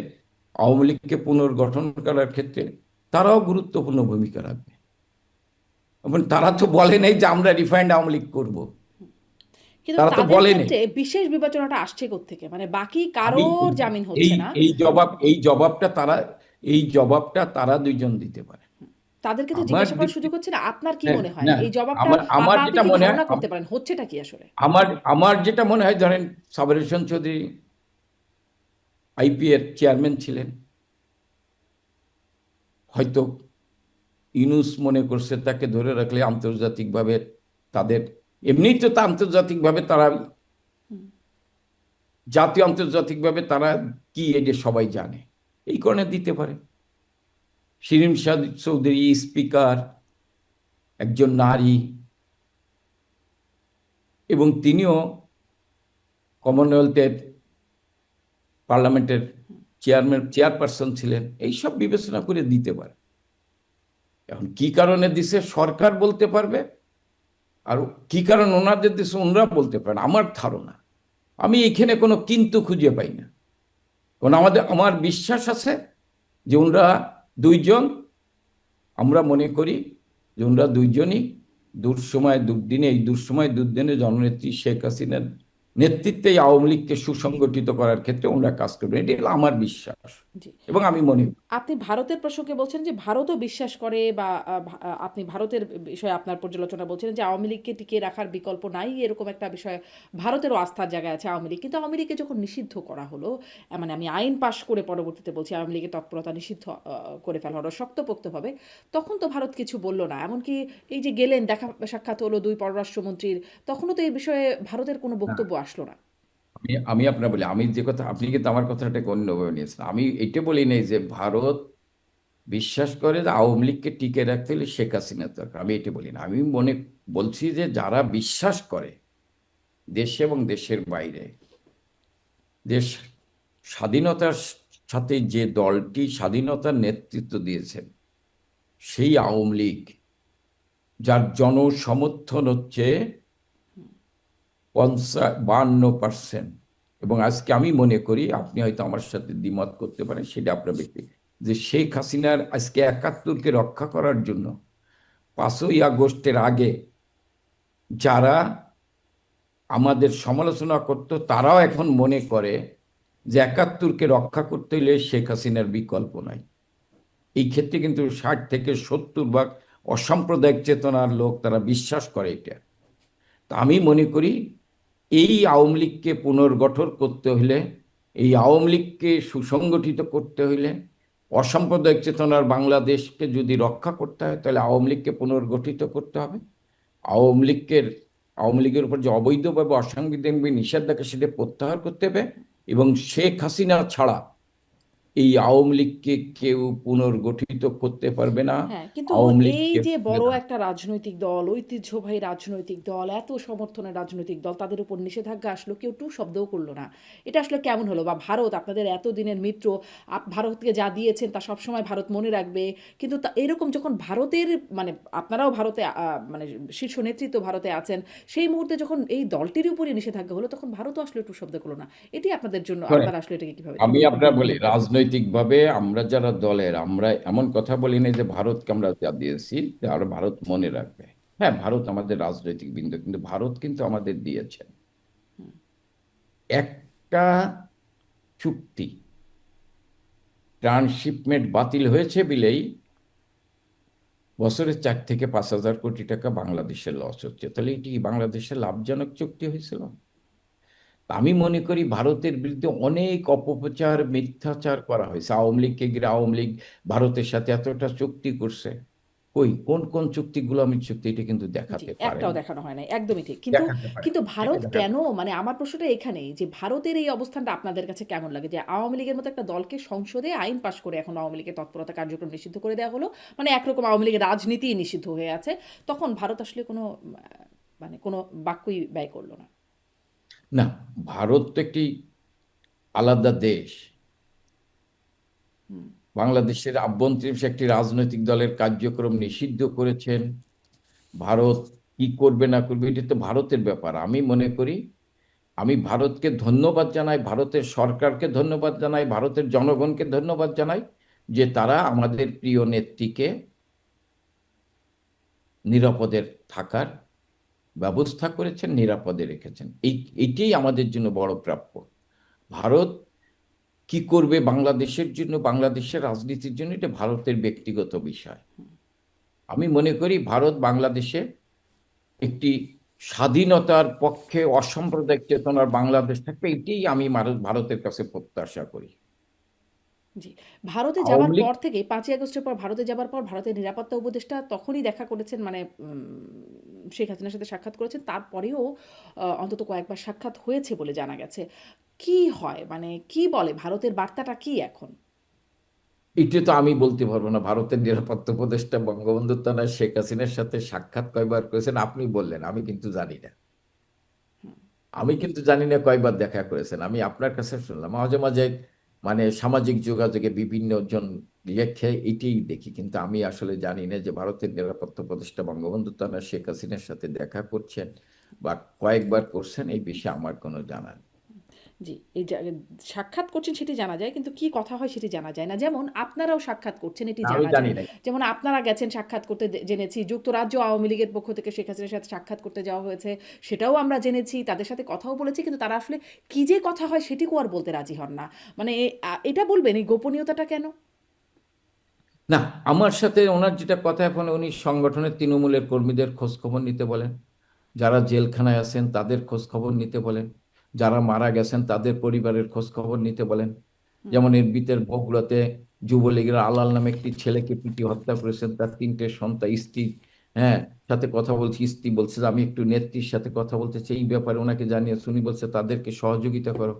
আওয়ামী লীগকে পুনর্গঠন করার ক্ষেত্রে তারাও গুরুত্বপূর্ণ ভূমিকা রাখবে। এবং তারা তো বলে নেই যে আমরা রিফাইন্ড আওয়ামী লীগ করবো, কিন্তু তারা তো তাদের বলে নেই। ক্ষেত্রে বিশেষ বিবেচনাটা আসছে কোত্থেকে? মানে বাকি আমি কারোর জামিন এই হচ্ছে না। এই জবাবটা তারা দুইজন দিতে পারে। তাদেরকে তো আমার জিজ্ঞাসা দিক করার সুযোগ হচ্ছে না। আপনার কি হ্যাঁ, মনে হয় না, এই জবাবটা আমার আমার বা আপনি যেটা কি মনে হয়, ধারণা করতে পারেন হচ্ছেটা কি আসলে? আমার যেটা মনে হয়, ধরেন সাবের হোসেন চৌধুরী আইপি এর চেয়ারম্যান ছিলেন, হয়তো ইউনূস মনে করছে তাকে ধরে রাখলে আন্তর্জাতিকভাবে তাদের, এমনিই তো তা আন্তর্জাতিকভাবে তারা, জাতীয় আন্তর্জাতিকভাবে তারা কি এটা সবাই জানে, এই কারণে দিতে পারে। শিরীন শারমিন চৌধুরী স্পিকার, একজন নারী, এবং তিনিও কমনওয়েলথের পার্লামেন্টের চেয়ারপারসন ছিলেন, এইসব বিবেচনা করে দিতে পারে। এখন কি কারণে দিছে সরকার বলতে পারবে, আর কি কারণ ওনাদের দিছে ওনারা বলতে পারেন। আমার ধারণা, আমি এখানে কোনো কিন্তু খুঁজে পাই না। কারণ আমার বিশ্বাস আছে যে ওনারা দুইজন, আমরা মনে করি যে ওনারা দুইজনই দুঃসময় দুর্দিনে, এই দুঃসময় দুর্দিনে জননেত্রী শেখ হাসিনার নেতৃত্বে আওয়ামী লীগকে সুসংগঠিত করার ক্ষেত্রে ওনারা কাজ করবেন, এটি হলো আমার বিশ্বাস। জি। এবং আমি মনে আপনি ভারতের প্রসঙ্গে বলছেন যে ভারতও বিশ্বাস করে বা আপনি ভারতের বিষয়ে আপনার পর্যালোচনা বলছেন যে আওয়ামী লীগকে টিকিয়ে রাখার বিকল্প নাই, এরকম একটা বিষয়। ভারতেরও আস্থার জায়গায় আছে আওয়ামী লীগ, কিন্তু আওয়ামী লীগকে যখন নিষিদ্ধ করা হলো, মানে আমি আইন পাশ করে পরবর্তীতে বলছি আওয়ামী লীগের তৎপরতা নিষিদ্ধ করে ফেলা হলো শক্তপোক্তভাবে, তখন তো ভারত কিছু বলল না। এমনকি এই যে গেলেন, দেখা সাক্ষাৎ হলো দুই পররাষ্ট্রমন্ত্রীর, তখনও তো এই বিষয়ে ভারতের কোনো না, বক্তব্য আসলো না। আমি আপনার বলি, আমি যে কথা, আপনি কিন্তু আমার কথাটাকে অন্যভাবে নিয়েছেন। আমি এটা বলি নাই যে ভারত বিশ্বাস করে যে আওয়ামী লীগকে টিকে রাখতে হলে শেখ হাসিনার দরকার, আমি এটা বলি না। আমি বলছি যে যারা বিশ্বাস করে দেশে এবং দেশের বাইরে, দেশ স্বাধীনতার সাথে যে দলটি স্বাধীনতার নেতৃত্ব দিয়েছেন, সেই আওয়ামী লীগ, যার জনসমর্থন হচ্ছে 52%, এবং আজকে আমি মনে করি, আপনি হয়তো আমার সাথে দ্বিমত করতে পারেন, সেটা আপনার ব্যক্তি, যে শেখ হাসিনার আজকে 71কে রক্ষা করার জন্য 5ই আগস্টের আগে যারা আমাদের সমালোচনা করত, তারাও এখন মনে করে যে 71কে রক্ষা করতে হলে শেখ হাসিনার বিকল্প নাই। এই ক্ষেত্রে কিন্তু 60 থেকে 70 ভাগ অসাম্প্রদায়িক চেতনার লোক, তারা বিশ্বাস করে এটা। তা আমি মনে করি এই আওয়ামী লীগকে পুনর্গঠন করতে হলে, এই আওয়ামী লীগকে সুসংগঠিত করতে হলে, অসাম্প্রদায়িক চেতনার বাংলাদেশকে যদি রক্ষা করতে হয়, তাহলে আওয়ামী লীগকে পুনর্গঠিত করতে হবে। আওয়ামী লীগের আওয়ামী লীগের উপর যে অবৈধভাবে অসাংবিধানিক নিষেধাজ্ঞা, সেটা প্রত্যাহার করতে হবে। এবং শেখ হাসিনা ছাড়া এই আওয়ামী লীগকে কেউ পুনর্গঠিত করতে পারবে না। হ্যাঁ, কিন্তু আওয়ামী এই লীগকে যে বড় একটা রাজনৈতিক দল, ঐতিহ্যবাহী রাজনৈতিক দল, এত সমর্থনের রাজনৈতিক দল, তাদের উপর নিষেধাজ্ঞা আসলো, কেউ টু শব্দও করলো না। এটা আসলে কেমন হলো? বা ভারত আপনাদের এতদিনের মিত্র, ভারতকে যা দিয়েছেন তা সবসময় ভারত মনে রাখবে। কিন্তু এরকম যখন ভারতের, মানে আপনারাও ভারতে মানে শীর্ষ নেতৃত্ব ভারতে আছেন, সেই মুহূর্তে যখন এই দলটির উপরে নিষেধাজ্ঞা হলো, তখন ভারতও আসলে টু শব্দ করলো না। এটি আপনাদের জন্য, শোনেন, আপনারা আসলে এটাকে কিভাবে আমি দেখেন? আপনার বলি, রাজনৈতিকভাবে আমরা যারা দলের, আমরা এমন কথা বলি না যে ভারতকে আমরা যা দিয়েছি আর ভারত মনে রাখবে। হ্যাঁ, ভারত আমাদের রাজনৈতিক বিন্দু, কিন্তু ভারত কিন্তু আমাদের দিয়েছেন একটা চুক্তি, ট্রান্সশিপমেন্ট বাতিল হয়েছে বিলেই বছরে 4 থেকে 5 হাজার কোটি টাকা বাংলাদেশের লস হচ্ছে। তাহলে এটি কি বাংলাদেশের লাভজনক চুক্তি হয়েছিল? আমি মনে করি ভারতের বিরুদ্ধে অনেক অপপ্রচার, মিথ্যাচার করা হয়েছে। আওয়ামী লীগকে ঘিরে আওয়ামী লীগ ভারতের সাথে এতটা চুক্তি করছে, কই কোন কোন চুক্তিগুলো আমি চুক্তি, এটা কিন্তু জি, দেখাতে একটাও পারেনি। দেখানো হয় নাই। একদমই ঠিক। কিন্তু দেখাতে পারে, কিন্তু এটা ভারত দেখাতে কেন, মানে আমার প্রশ্নটা এখানেই যে ভারতের এই অবস্থানটা আপনাদের কাছে কেমন লাগে? যে আওয়ামী লীগের মতো একটা দলকে সংসদে আইন পাস করে এখন আওয়ামী লীগের তৎপরতা কার্যক্রম নিষিদ্ধ করে দেওয়া হলো। মানে একরকম আওয়ামী লীগের রাজনীতিই নিষিদ্ধ হয়ে আছে। তখন ভারত আসলে কোনো মানে কোনো বাক্যই ব্যয় করল না। না, ভারত তো একটি আলাদা দেশ। বাংলাদেশের আভ্যন্তরীণ একটি রাজনৈতিক দলের কার্যক্রম নিষিদ্ধ করেছেন, ভারত কি করবে না করবে এটা তো ভারতের ব্যাপার। আমি মনে করি আমি ভারতকে ধন্যবাদ জানাই, ভারতের সরকারকে ধন্যবাদ জানাই, ভারতের জনগণকে ধন্যবাদ জানাই যে তারা আমাদের প্রিয় নেত্রীকে নিরাপদে থাকার ব্যবস্থা করেছেন, নিরাপদে রেখেছেন। এইটাই আমাদের জন্য বড় প্রাপ্য। ভারত কি করবে বাংলাদেশের জন্য, বাংলাদেশের রাজনীতির জন্য, এটা ভারতের ব্যক্তিগত বিষয়। আমি মনে করি ভারত বাংলাদেশে একটি স্বাধীনতার পক্ষে অসাম্প্রদায়িক চেতনার বাংলাদেশ থাকবে, এটাই আমি ভারতের কাছে প্রত্যাশা করি। জি। ভারতে যাবার আওয়ামী লীগ, পর থেকে ৫ই আগস্টের পর ভারতে যাবার পর ভারতের নিরাপত্তা উপদেষ্টা তখনই দেখা করেছেন, মানে শেখ হাসিনার সাথে সাক্ষাৎ করেছেন। তারপরেও অন্তত কয়েকবার সাক্ষাৎ হয়েছে বলে জানা গেছে। কি হয়? মানে কি বলে? ভারতের বার্তাটা কি এখন? এটা তো আমি বলতে পারবো না। ভারতের নিরাপত্তা উপদেষ্টা বঙ্গবন্ধু তারা শেখ হাসিনার সাথে সাক্ষাৎ কয়বার করেছেন আপনি বললেন, আমি কিন্তু জানি না। আমি কিন্তু জানি না কয়বার দেখা করেছেন, আমি আপনার কাছে শুনলাম। মাঝে মাঝে মানে সামাজিক যোগাযোগে বিভিন্ন জন লেখে, এটাই দেখি, কিন্তু আমি আসলে জানি না যে ভারতের নিরাপত্তা উপদেষ্টা বঙ্গবন্ধু তারা শেখ হাসিনার সাথে দেখা করছেন বা কয়েকবার করছেন, এই বিষয়ে আমার কোনো জানা নেই। জি, এই সাক্ষাৎ করছেন সেটি জানা যায়, কিন্তু কি কথা হয় সেটি জানা যায় না। যেমন আপনারাও সাক্ষাৎ করছেন এটি আমি জানা জানি যায়। না। যেমন আপনারা গেছেন সাক্ষাৎ করতে, জেনেছি। যুক্তরাজ্য আওয়ামী লীগের পক্ষ থেকে শেখ হাসিনার সাথে সাক্ষাৎ করতে যাওয়া হয়েছে, সেটাও আমরা জেনেছি। তাদের সাথে কথাও বলেছি, কিন্তু তারা আসলে কি যে কথা হয় সেটিও আর বলতে রাজি হন না। মানে এটা বলবেন এই গোপনীয়তাটা কেন? না, আমার সাথে ওনার যেটা কথা, এখন উনি সংগঠনের তৃণমূলের কর্মীদের খোঁজ খবর নিতে বলেন, যারা জেলখানায় আছেন তাদের খোঁজ খবর নিতে বলেন, যারা মারা গেছেন তাদের পরিবারের খোঁজ খবর নিতে বলেন। যেমন এর ভিতর বগুড়াতে যুবলীগের আলাল নামে একটি ছেলেকে পিটিয়ে হত্যা করেছেন, তার 3টে সন্তান, স্ত্রী, হ্যাঁ, সাথে কথা বলছি। স্ত্রী বলছে যে আমি একটু নেত্রীর সাথে কথা বলতে চাই, এই ব্যাপারে ওনাকে জানিয়েছে। উনি বলছে তাদেরকে সহযোগিতা করো,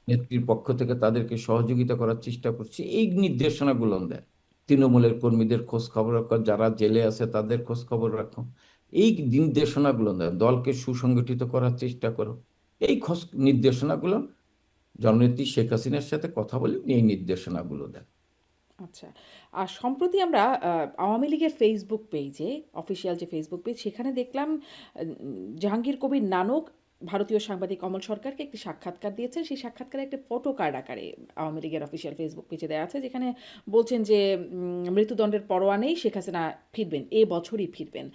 নেত্রীর পক্ষ থেকে তাদেরকে সহযোগিতা করার চেষ্টা করছি, এই নির্দেশনাগুলো দেয়। তৃণমূলের কর্মীদের খোঁজ খবর রাখো, যারা জেলে আছে তাদের খোঁজ খবর রাখো, এই নির্দেশনাগুলো দেয়। দলকে সুসংগঠিত করার চেষ্টা করো, এই খোঁজ নির্দেশনাগুলো জননেত্রী শেখ হাসিনার সাথে কথা বলে উনি এই নির্দেশনাগুলো দেন। আচ্ছা। আর সম্প্রতি আমরা আওয়ামী লীগের ফেসবুক পেজে, অফিসিয়াল যে ফেসবুক পেজ, সেখানে দেখলাম জাহাঙ্গীর কবির নানক ভারতীয় সাংবাদিক অমল সরকারকে একটি সাক্ষাৎকার দিয়েছেন। সেই সাক্ষাৎকারে একটা ফটো কার্ড আকারে আওয়ামী লীগের অফিসিয়াল ফেসবুক পেজে দেওয়া আছে, যেখানে বলছেন যে মৃত্যুদণ্ডের পরোয়া নেই, শেখ হাসিনা ফিরবেন, এ বছরই ফিরবেন।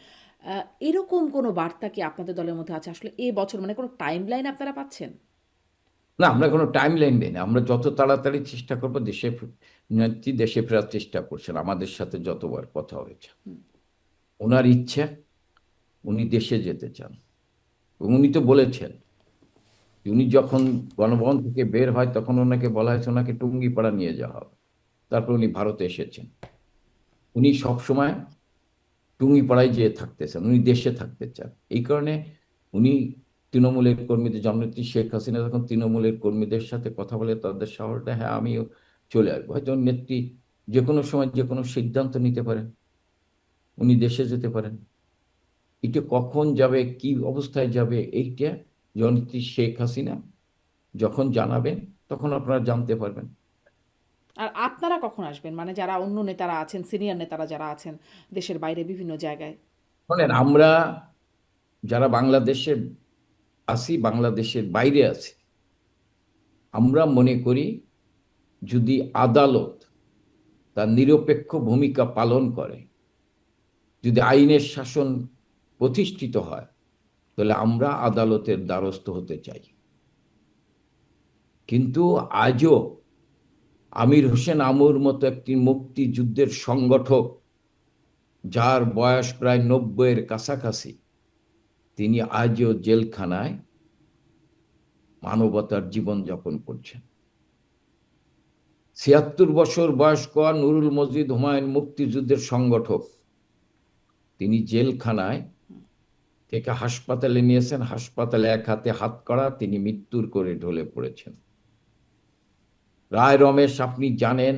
এরকম কোনো বার্তা কি আপনাদের দলের মধ্যে আছে? আসলে এ বছর মানে কোনো টাইম লাইন আপনারা পাচ্ছেন? না, আমরা কোনো টাইম লাইন দিই না। আমরা যত তাড়াতাড়ি চেষ্টা করবো, নেত্রী দেশে ফেরার চেষ্টা করছেন, আমাদের সাথে যতবার কথা হয়েছে। ওনার ইচ্ছে, উনি দেশে যেতে চান। এবং উনি তো বলেছেন, উনি যখন গণভবন থেকে বের হয় তখন ওনাকে বলা হয়েছে ওনাকে টুঙ্গিপাড়া নিয়ে যাওয়া হবে। তারপর উনি ভারতে এসেছেন। উনি সবসময় টুঙ্গিপাড়ায় যেয়ে থাকতে চান, উনি দেশে থাকতে চান। এই কারণে উনি তৃণমূলের কর্মীদের, জননেত্রী শেখ হাসিনা যখন তৃণমূলের কর্মীদের সাথে কথা বলে তাদের শহরটা, হ্যাঁ আমিও চলে আসবো, হয়তো নেত্রী যে কোনো সময় যে কোনো সিদ্ধান্ত নিতে পারেন, উনি দেশে যেতে পারেন। এটা কখন যাবে, কি অবস্থায় যাবে, এইটা জননেত্রী শেখ হাসিনা যখন জানাবেন তখন আপনারা জানতে পারবেন। আর আপনারা কখন আসবেন? মানে যারা অন্য নেতারা আছেন, সিনিয়র নেতারা যারা আছেন দেশের বাইরে বিভিন্ন জায়গায়। শোনেন, আমরা যারা বাংলাদেশে আছি, বাংলাদেশের বাইরে আছি, আমরা মনে করি যদি আদালত তার নিরপেক্ষ ভূমিকা পালন করে, যদি আইনের শাসন প্রতিষ্ঠিত হয়, তাহলে আমরা আদালতের দ্বারস্থ হতে চাই। কিন্তু আজও আমির হোসেন আমুর মতো একটি মুক্তিযুদ্ধের সংগঠক, যার বয়স প্রায় 90-এর কাছাকাছি, তিনি আজও জেলখানায় মানবতার জীবন যাপন করছেন। ৭৬ বছর বয়স্ক নুরুল মজিদ হুমায়ুন, মুক্তিযুদ্ধের সংগঠক, তিনি জেলখানায় থেকে হাসপাতালে নিয়েছেন। হাসপাতালে এক হাতে হাতকড়া, তিনি মৃত্যুর করে ঢলে পড়েছেন। রায় রমেশ, আপনি জানেন,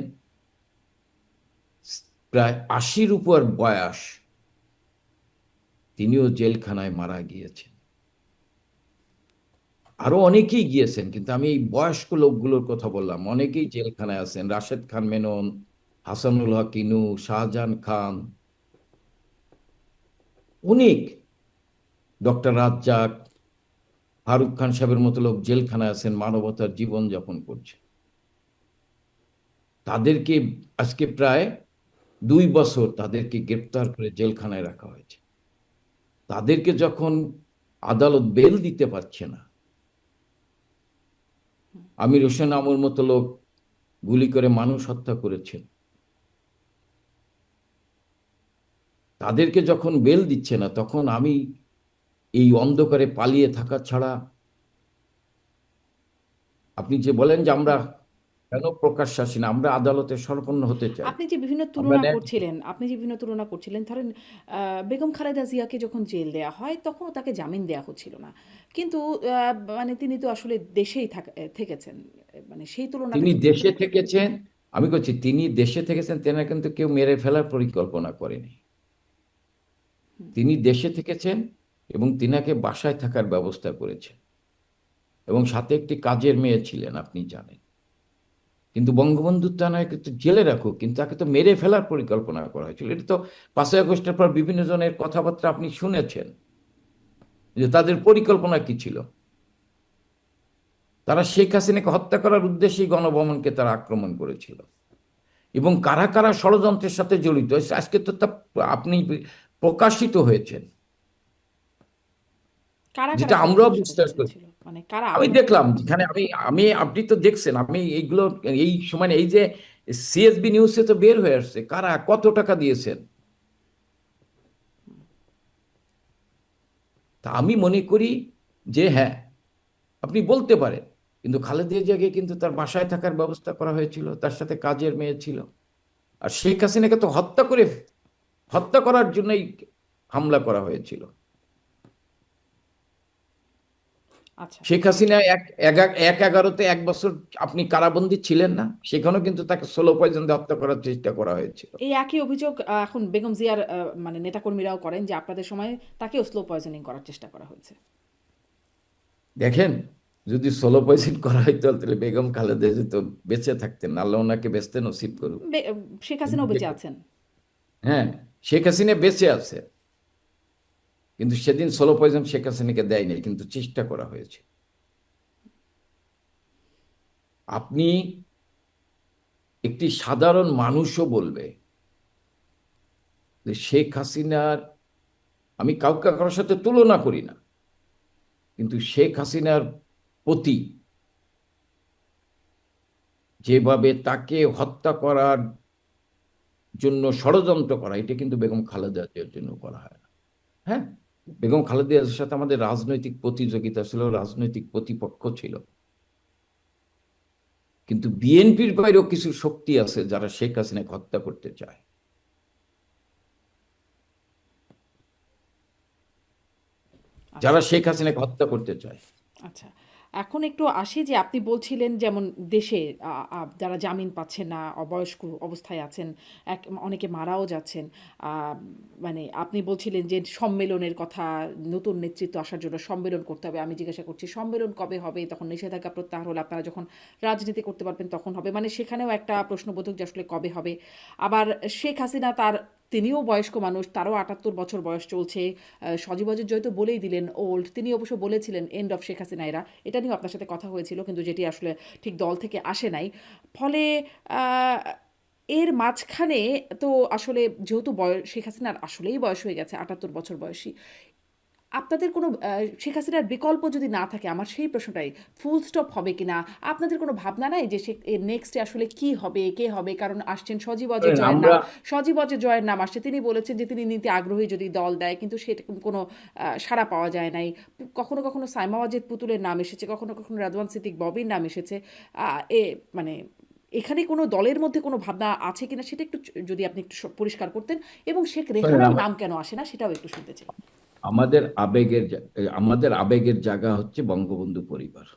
প্রায় ৮০-র উপর বয়স, তিনিও জেলখানায় মারা গিয়েছেন। আরো অনেকেই গিয়েছেন, কিন্তু আমি এই বয়স্ক লোকগুলোর কথা বললাম। অনেকেই জেলখানায় আছেন, রাশেদ খান মেনন, হাসানুল হক ইনু, শাহজাহান খান, অনেক ডক্টর রাজ্জাক, ফারুক খান সাহেবের মতো লোক জেলখানায় আছেন, মানবতার জীবন যাপন করছে। তাদেরকে আজকে প্রায় 2 বছর তাদেরকে গ্রেপ্তার করে জেলখানায় রাখা হয়েছে। তাদেরকে যখন আদালত বেল দিতে পারছে না, আমির হোসেন আমর মতো লোক গুলি করে মানুষ হত্যা করেছেন, তাদেরকে যখন বেল দিচ্ছে না, তখন আমি এই অন্ধকারে পালিয়ে থাকা ছাড়া, আপনি যে বলেন যে আমরা কেন প্রকাশ্যে আসি না, আমরা আদালতে শরণাপন্ন হতে চাই। আপনি যে বিভিন্ন আমরা তুলনা করছিলেন, ধরেন বেগম খালেদা জিয়াকে যখন জেল দেয়া হয় তখনও তাকে জামিন দেয়া হচ্ছিল না। কিন্তু মানে তিনি তো আসলে দেশেই থেকেছেন। মানে সেই তুলনাটা তিনি যদি দেশে করেন। থেকেছেন, আমি বলছি তিনি দেশে থেকেছেন, তেনা কিন্তু কেউ মেরে ফেলার পরিকল্পনা করেনি। তিনি দেশে থেকেছেন এবং তিনাকে বাসায় থাকার ব্যবস্থা করেছেন, এবং সাথে একটি কাজের মেয়ে ছিলেন, আপনি জানেন। কিন্তু বঙ্গবন্ধু তা নয়, কিন্তু জেলে রাখুক, কিন্তু তাকে তো মেরে ফেলার পরিকল্পনা করা হয়েছিল। এটা তো 5ই আগস্টের পর বিভিন্ন জনের কথাবার্তা আপনি শুনেছেন যে তাদের পরিকল্পনা কি ছিল। তারা শেখ হাসিনাকে হত্যা করার উদ্দেশ্যেই গণভবনকে তারা আক্রমণ করেছিল, এবং কারা কারা ষড়যন্ত্রের সাথে জড়িত আজকে তো তা আপনি প্রকাশিত হয়েছেন, কারা কারা যেটা আমরাও ষড়যন্ত্রের সাথে বিশ্বাস জড়িত করি। ছিল? মানে কারা আমি আপনার দেখলাম যেখানে আমি আমি আপনি তো দেখছেন, আমি এইগুলো এই সময় এই যে সিএসবি নিউজে তো বের হয়ে আসছে কারা কত টাকা দিয়েছেন। তা আমি মনে করি যে হ্যাঁ, আপনি বলতে পারেন, কিন্তু খালেদা জিয়াকে কিন্তু তার বাসায় থাকার ব্যবস্থা করা হয়েছিল, তার সাথে কাজের মেয়ে ছিল। আর শেখ হাসিনাকে তো হত্যা করার জন্যই হামলা করা হয়েছিল। আচ্ছা। শেখ হাসিনা 11-11 1 বছর আপনি কারাবন্দী ছিলেন না? সেখানেও কিন্তু তাকে স্লো পয়জন দিয়ে হত্যা করার চেষ্টা করা হয়েছিল। এই একই অভিযোগ এখন বেগম জিয়ার মানে নেতাকর্মীরাও করেন যে আপনাদের সময় তাকেও স্লো পয়জনিং করার চেষ্টা করা হয়েছে। দেখেন, যদি স্লো পয়জন করা হইতো তাহলে বেগম খালেদা জিয়া তো বেঁচে থাকতেন, আল্লাহ ওনাকে বেঁচতে নসিব করুক। শেখ হাসিনাও বেঁচে আছেন। হ্যাঁ, শেখ হাসিনা বেঁচে আছে, কিন্তু সেদিন স্লো পয়জন শেখ হাসিনাকে দেয়নি, কিন্তু চেষ্টা করা হয়েছে। আপনি একটি সাধারণ মানুষও বলবে যে শেখ হাসিনার, আমি কাউকে কারোর সাথে তুলনা করি না, কিন্তু শেখ হাসিনার প্রতি যেভাবে তাকে হত্যা করার জন্য ষড়যন্ত্র করা, এটা কিন্তু বেগম খালেদা জিয়ার জন্য করা হয় না। হ্যাঁ, বেগম খালেদা জিয়ার সাথে আমাদের রাজনৈতিক প্রতিযোগিতা ছিল, রাজনৈতিক প্রতিপক্ষ ছিল, কিন্তু বিএনপির বাইরেও কিছু শক্তি আছে যারা শেখ হাসিনাকে হত্যা করতে চায়, আচ্ছা। যারা শেখ হাসিনাকে হত্যা করতে চায়। আচ্ছা। এখন একটু আসি যে আপনি বলছিলেন যেমন দেশে যারা জামিন পাচ্ছেন না, অবয়স্ক অবস্থায় আছেন, অনেকে মারাও যাচ্ছেন। আ মানে আপনি বলছিলেন যে সম্মেলনের কথা, নতুন নেতৃত্ব আসার জন্য সম্মেলন করতে হবে। আমি জিজ্ঞাসা করছি সম্মেলন কবে হবে? তখন নিষেধাজ্ঞা প্রত্যাহার হলে আপনারা যখন রাজনীতি করতে পারবেন তখন হবে। মানে সেখানেও একটা প্রশ্নবোধক যে আসলে কবে হবে? আবার শেখ হাসিনা তিনিও বয়স্ক মানুষ, তারও ৭৮ বছর বয়স চলছে। সজীব ওয়াজেদ জয় তো বলেই দিলেন ওল্ড। তিনি অবশ্য বলেছিলেন এন্ড অফ শেখ হাসিনা এরা। এটা নিয়েও আপনার সাথে কথা হয়েছিল, কিন্তু যেটি আসলে ঠিক দল থেকে আসে নাই। ফলে আ এর মাঝখানে তো আসলে যেহেতু শেখ হাসিনার আসলেই বয়স হয়ে গেছে, ৭৮ বছর বয়সী। আপনাদের কোনো শেখ হাসিনার বিকল্প যদি না থাকে, আমার সেই প্রশ্নটাই, ফুল স্টপ হবে কিনা? আপনাদের কোনো ভাবনা নাই যে এর নেক্সটে আসলে কি হবে, কে হবে? কারণ আসছেন সজীব ওয়াজেদ করেন, জয়ের নাম। আমরা সজীব ওয়াজেদ জয়ের নাম আসছে। তিনি বলেছেন যে তিনি নিতে আগ্রহী যদি দল দেয়, কিন্তু সেরকম কোনো সাড়া পাওয়া যায় নাই। কখনো কখনো সাইমা ওয়াজেদ পুতুলের নাম এসেছে, কখনো কখনো রাদওয়ান সিদ্দিক ববির নাম এসেছে। মানে এখানে কোনো দলের মধ্যে কোনো ভাবনা আছে কিনা সেটা একটু যদি আপনি একটু পরিষ্কার করতেন, এবং শেখ করেন, রেহানার নাম কেন আসে না সেটাও একটু শুনতে চাই। আমাদের আবেগের জায়গা হচ্ছে বঙ্গবন্ধু পরিবার।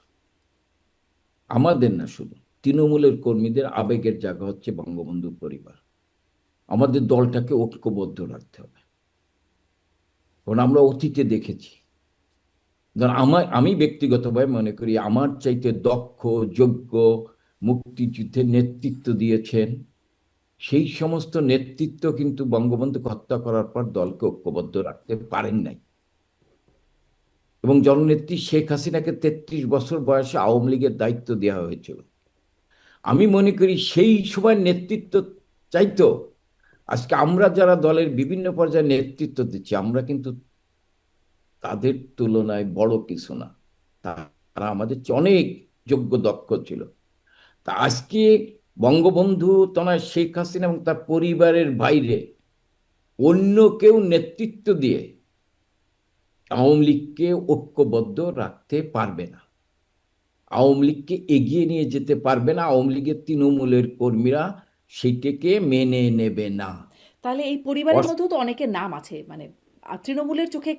আমাদের না, শুধু তৃণমূলের কর্মীদের আবেগের জায়গা হচ্ছে বঙ্গবন্ধু পরিবার। আমাদের দলটাকে ঐক্যবদ্ধ রাখতে হবে, কারণ আমরা অতীতে দেখেছি। ধর আমি ব্যক্তিগতভাবে মনে করি আমার চাইতে দক্ষ, যোগ্য, মুক্তিযুদ্ধের নেতৃত্ব দিয়েছেন সেই সমস্ত নেতৃত্ব কিন্তু বঙ্গবন্ধুকে হত্যা করার পর দলকে ঐক্যবদ্ধ রাখতে পারেন নাই, এবং জননেত্রী শেখ হাসিনাকে 33 বছর বয়সে আওয়ামী লীগের দায়িত্ব দেওয়া হয়েছিল। আমি মনে করি সেই সময় নেতৃত্ব চাইতো আজকে আমরা যারা দলের বিভিন্ন পর্যায়ে নেতৃত্ব দিচ্ছি, আমরা কিন্তু তাদের তুলনায় বড় কিছু না। তারা আমাদের চেয়ে অনেক যোগ্য দক্ষ ছিল। তা আজকে বঙ্গবন্ধু তনয় শেখ হাসিনা এবং তার পরিবারের বাইরে অন্য কেউ নেতৃত্ব দিয়ে আওয়ামী লীগকে ঐক্যবদ্ধ রাখতে পারবে না, আওয়ামী লীগকে এগিয়ে নিয়ে যেতে পারবে না। আওয়ামী লীগের তৃণমূলের কর্মীরা সেটাকে মেনে নেবে না। তাহলে এই পরিবারের মধ্যেও তো অনেকের নাম আছে, মানে তৃণমূলের চোখে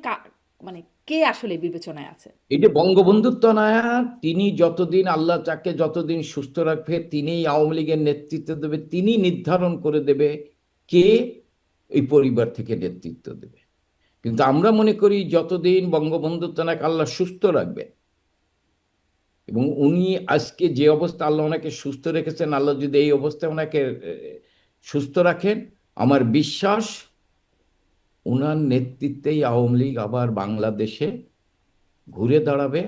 মানে কে আসলে বিবেচনায় আছে? এই যে বঙ্গবন্ধুর তনয়া, তিনি যতদিন আল্লাহ তাকে যতদিন সুস্থ রাখবে, তিনি আওয়ামী লীগের নেতৃত্ব দেবে, তিনি নির্ধারণ করে দেবে কে এই পরিবার থেকে নেতৃত্ব দেবে। কিন্তু আমরা মনে করি যতদিন বঙ্গবন্ধু তনয়াকে আল্লাহ সুস্থ রাখবে, এবং উনি আজকে যে অবস্থা আল্লাহ ওনাকে সুস্থ রেখেছেন, আল্লাহ যদি এই অবস্থায় ওনাকে সুস্থ রাখেন, আমার বিশ্বাস ওনার নেতৃত্বেই আওয়ামী লীগ আবার বাংলাদেশে ঘুরে দাঁড়াবে,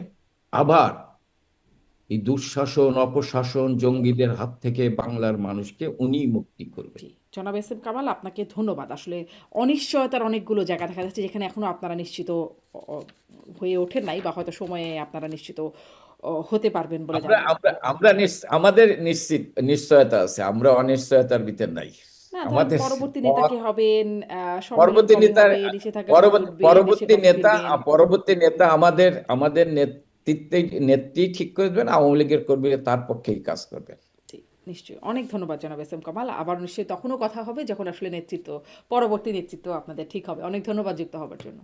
আবার এই দুঃশাসন অপশাসন জঙ্গিদের হাত থেকে বাংলার মানুষকে উনি মুক্তি করবেন। জি, জনাব এস এম কামাল, আপনাকে ধন্যবাদ। আসলে অনিশ্চয়তার অনেকগুলো জায়গা দেখা যাচ্ছে যেখানে এখনো আপনারা নিশ্চিত হয়ে ওঠেন নাই, বা হয়তো সময়ে আপনারা নিশ্চিত হতে পারবেন বলে আমরা জানি। আমরা আমরা আমাদের নিশ্চয়তা আছে, আমরা অনিশ্চয়তার ভিতর নাই। না, ধরেন আমাদের পরবর্তী নেতা কে হবেন, সম্মেলন পরবর্তী কবে নেতা হবে, নিষেধাজ্ঞা কবে উঠবে, দেশে কবে ফিরবেন। পরবর্তী নেতা আমাদের আমাদের নেত্রী ঠিক করে দেবেন, আওয়ামী লীগের কর্মীরা তার পক্ষেই কাজ করবেন। জি, নিশ্চয়ই। অনেক ধন্যবাদ জনাব এস এম কামাল। আবার নিশ্চয়ই তখনও কথা হবে যখন আসলে পরবর্তী নেতৃত্ব আপনাদের ঠিক হবে। অনেক ধন্যবাদ যুক্ত হবার জন্য।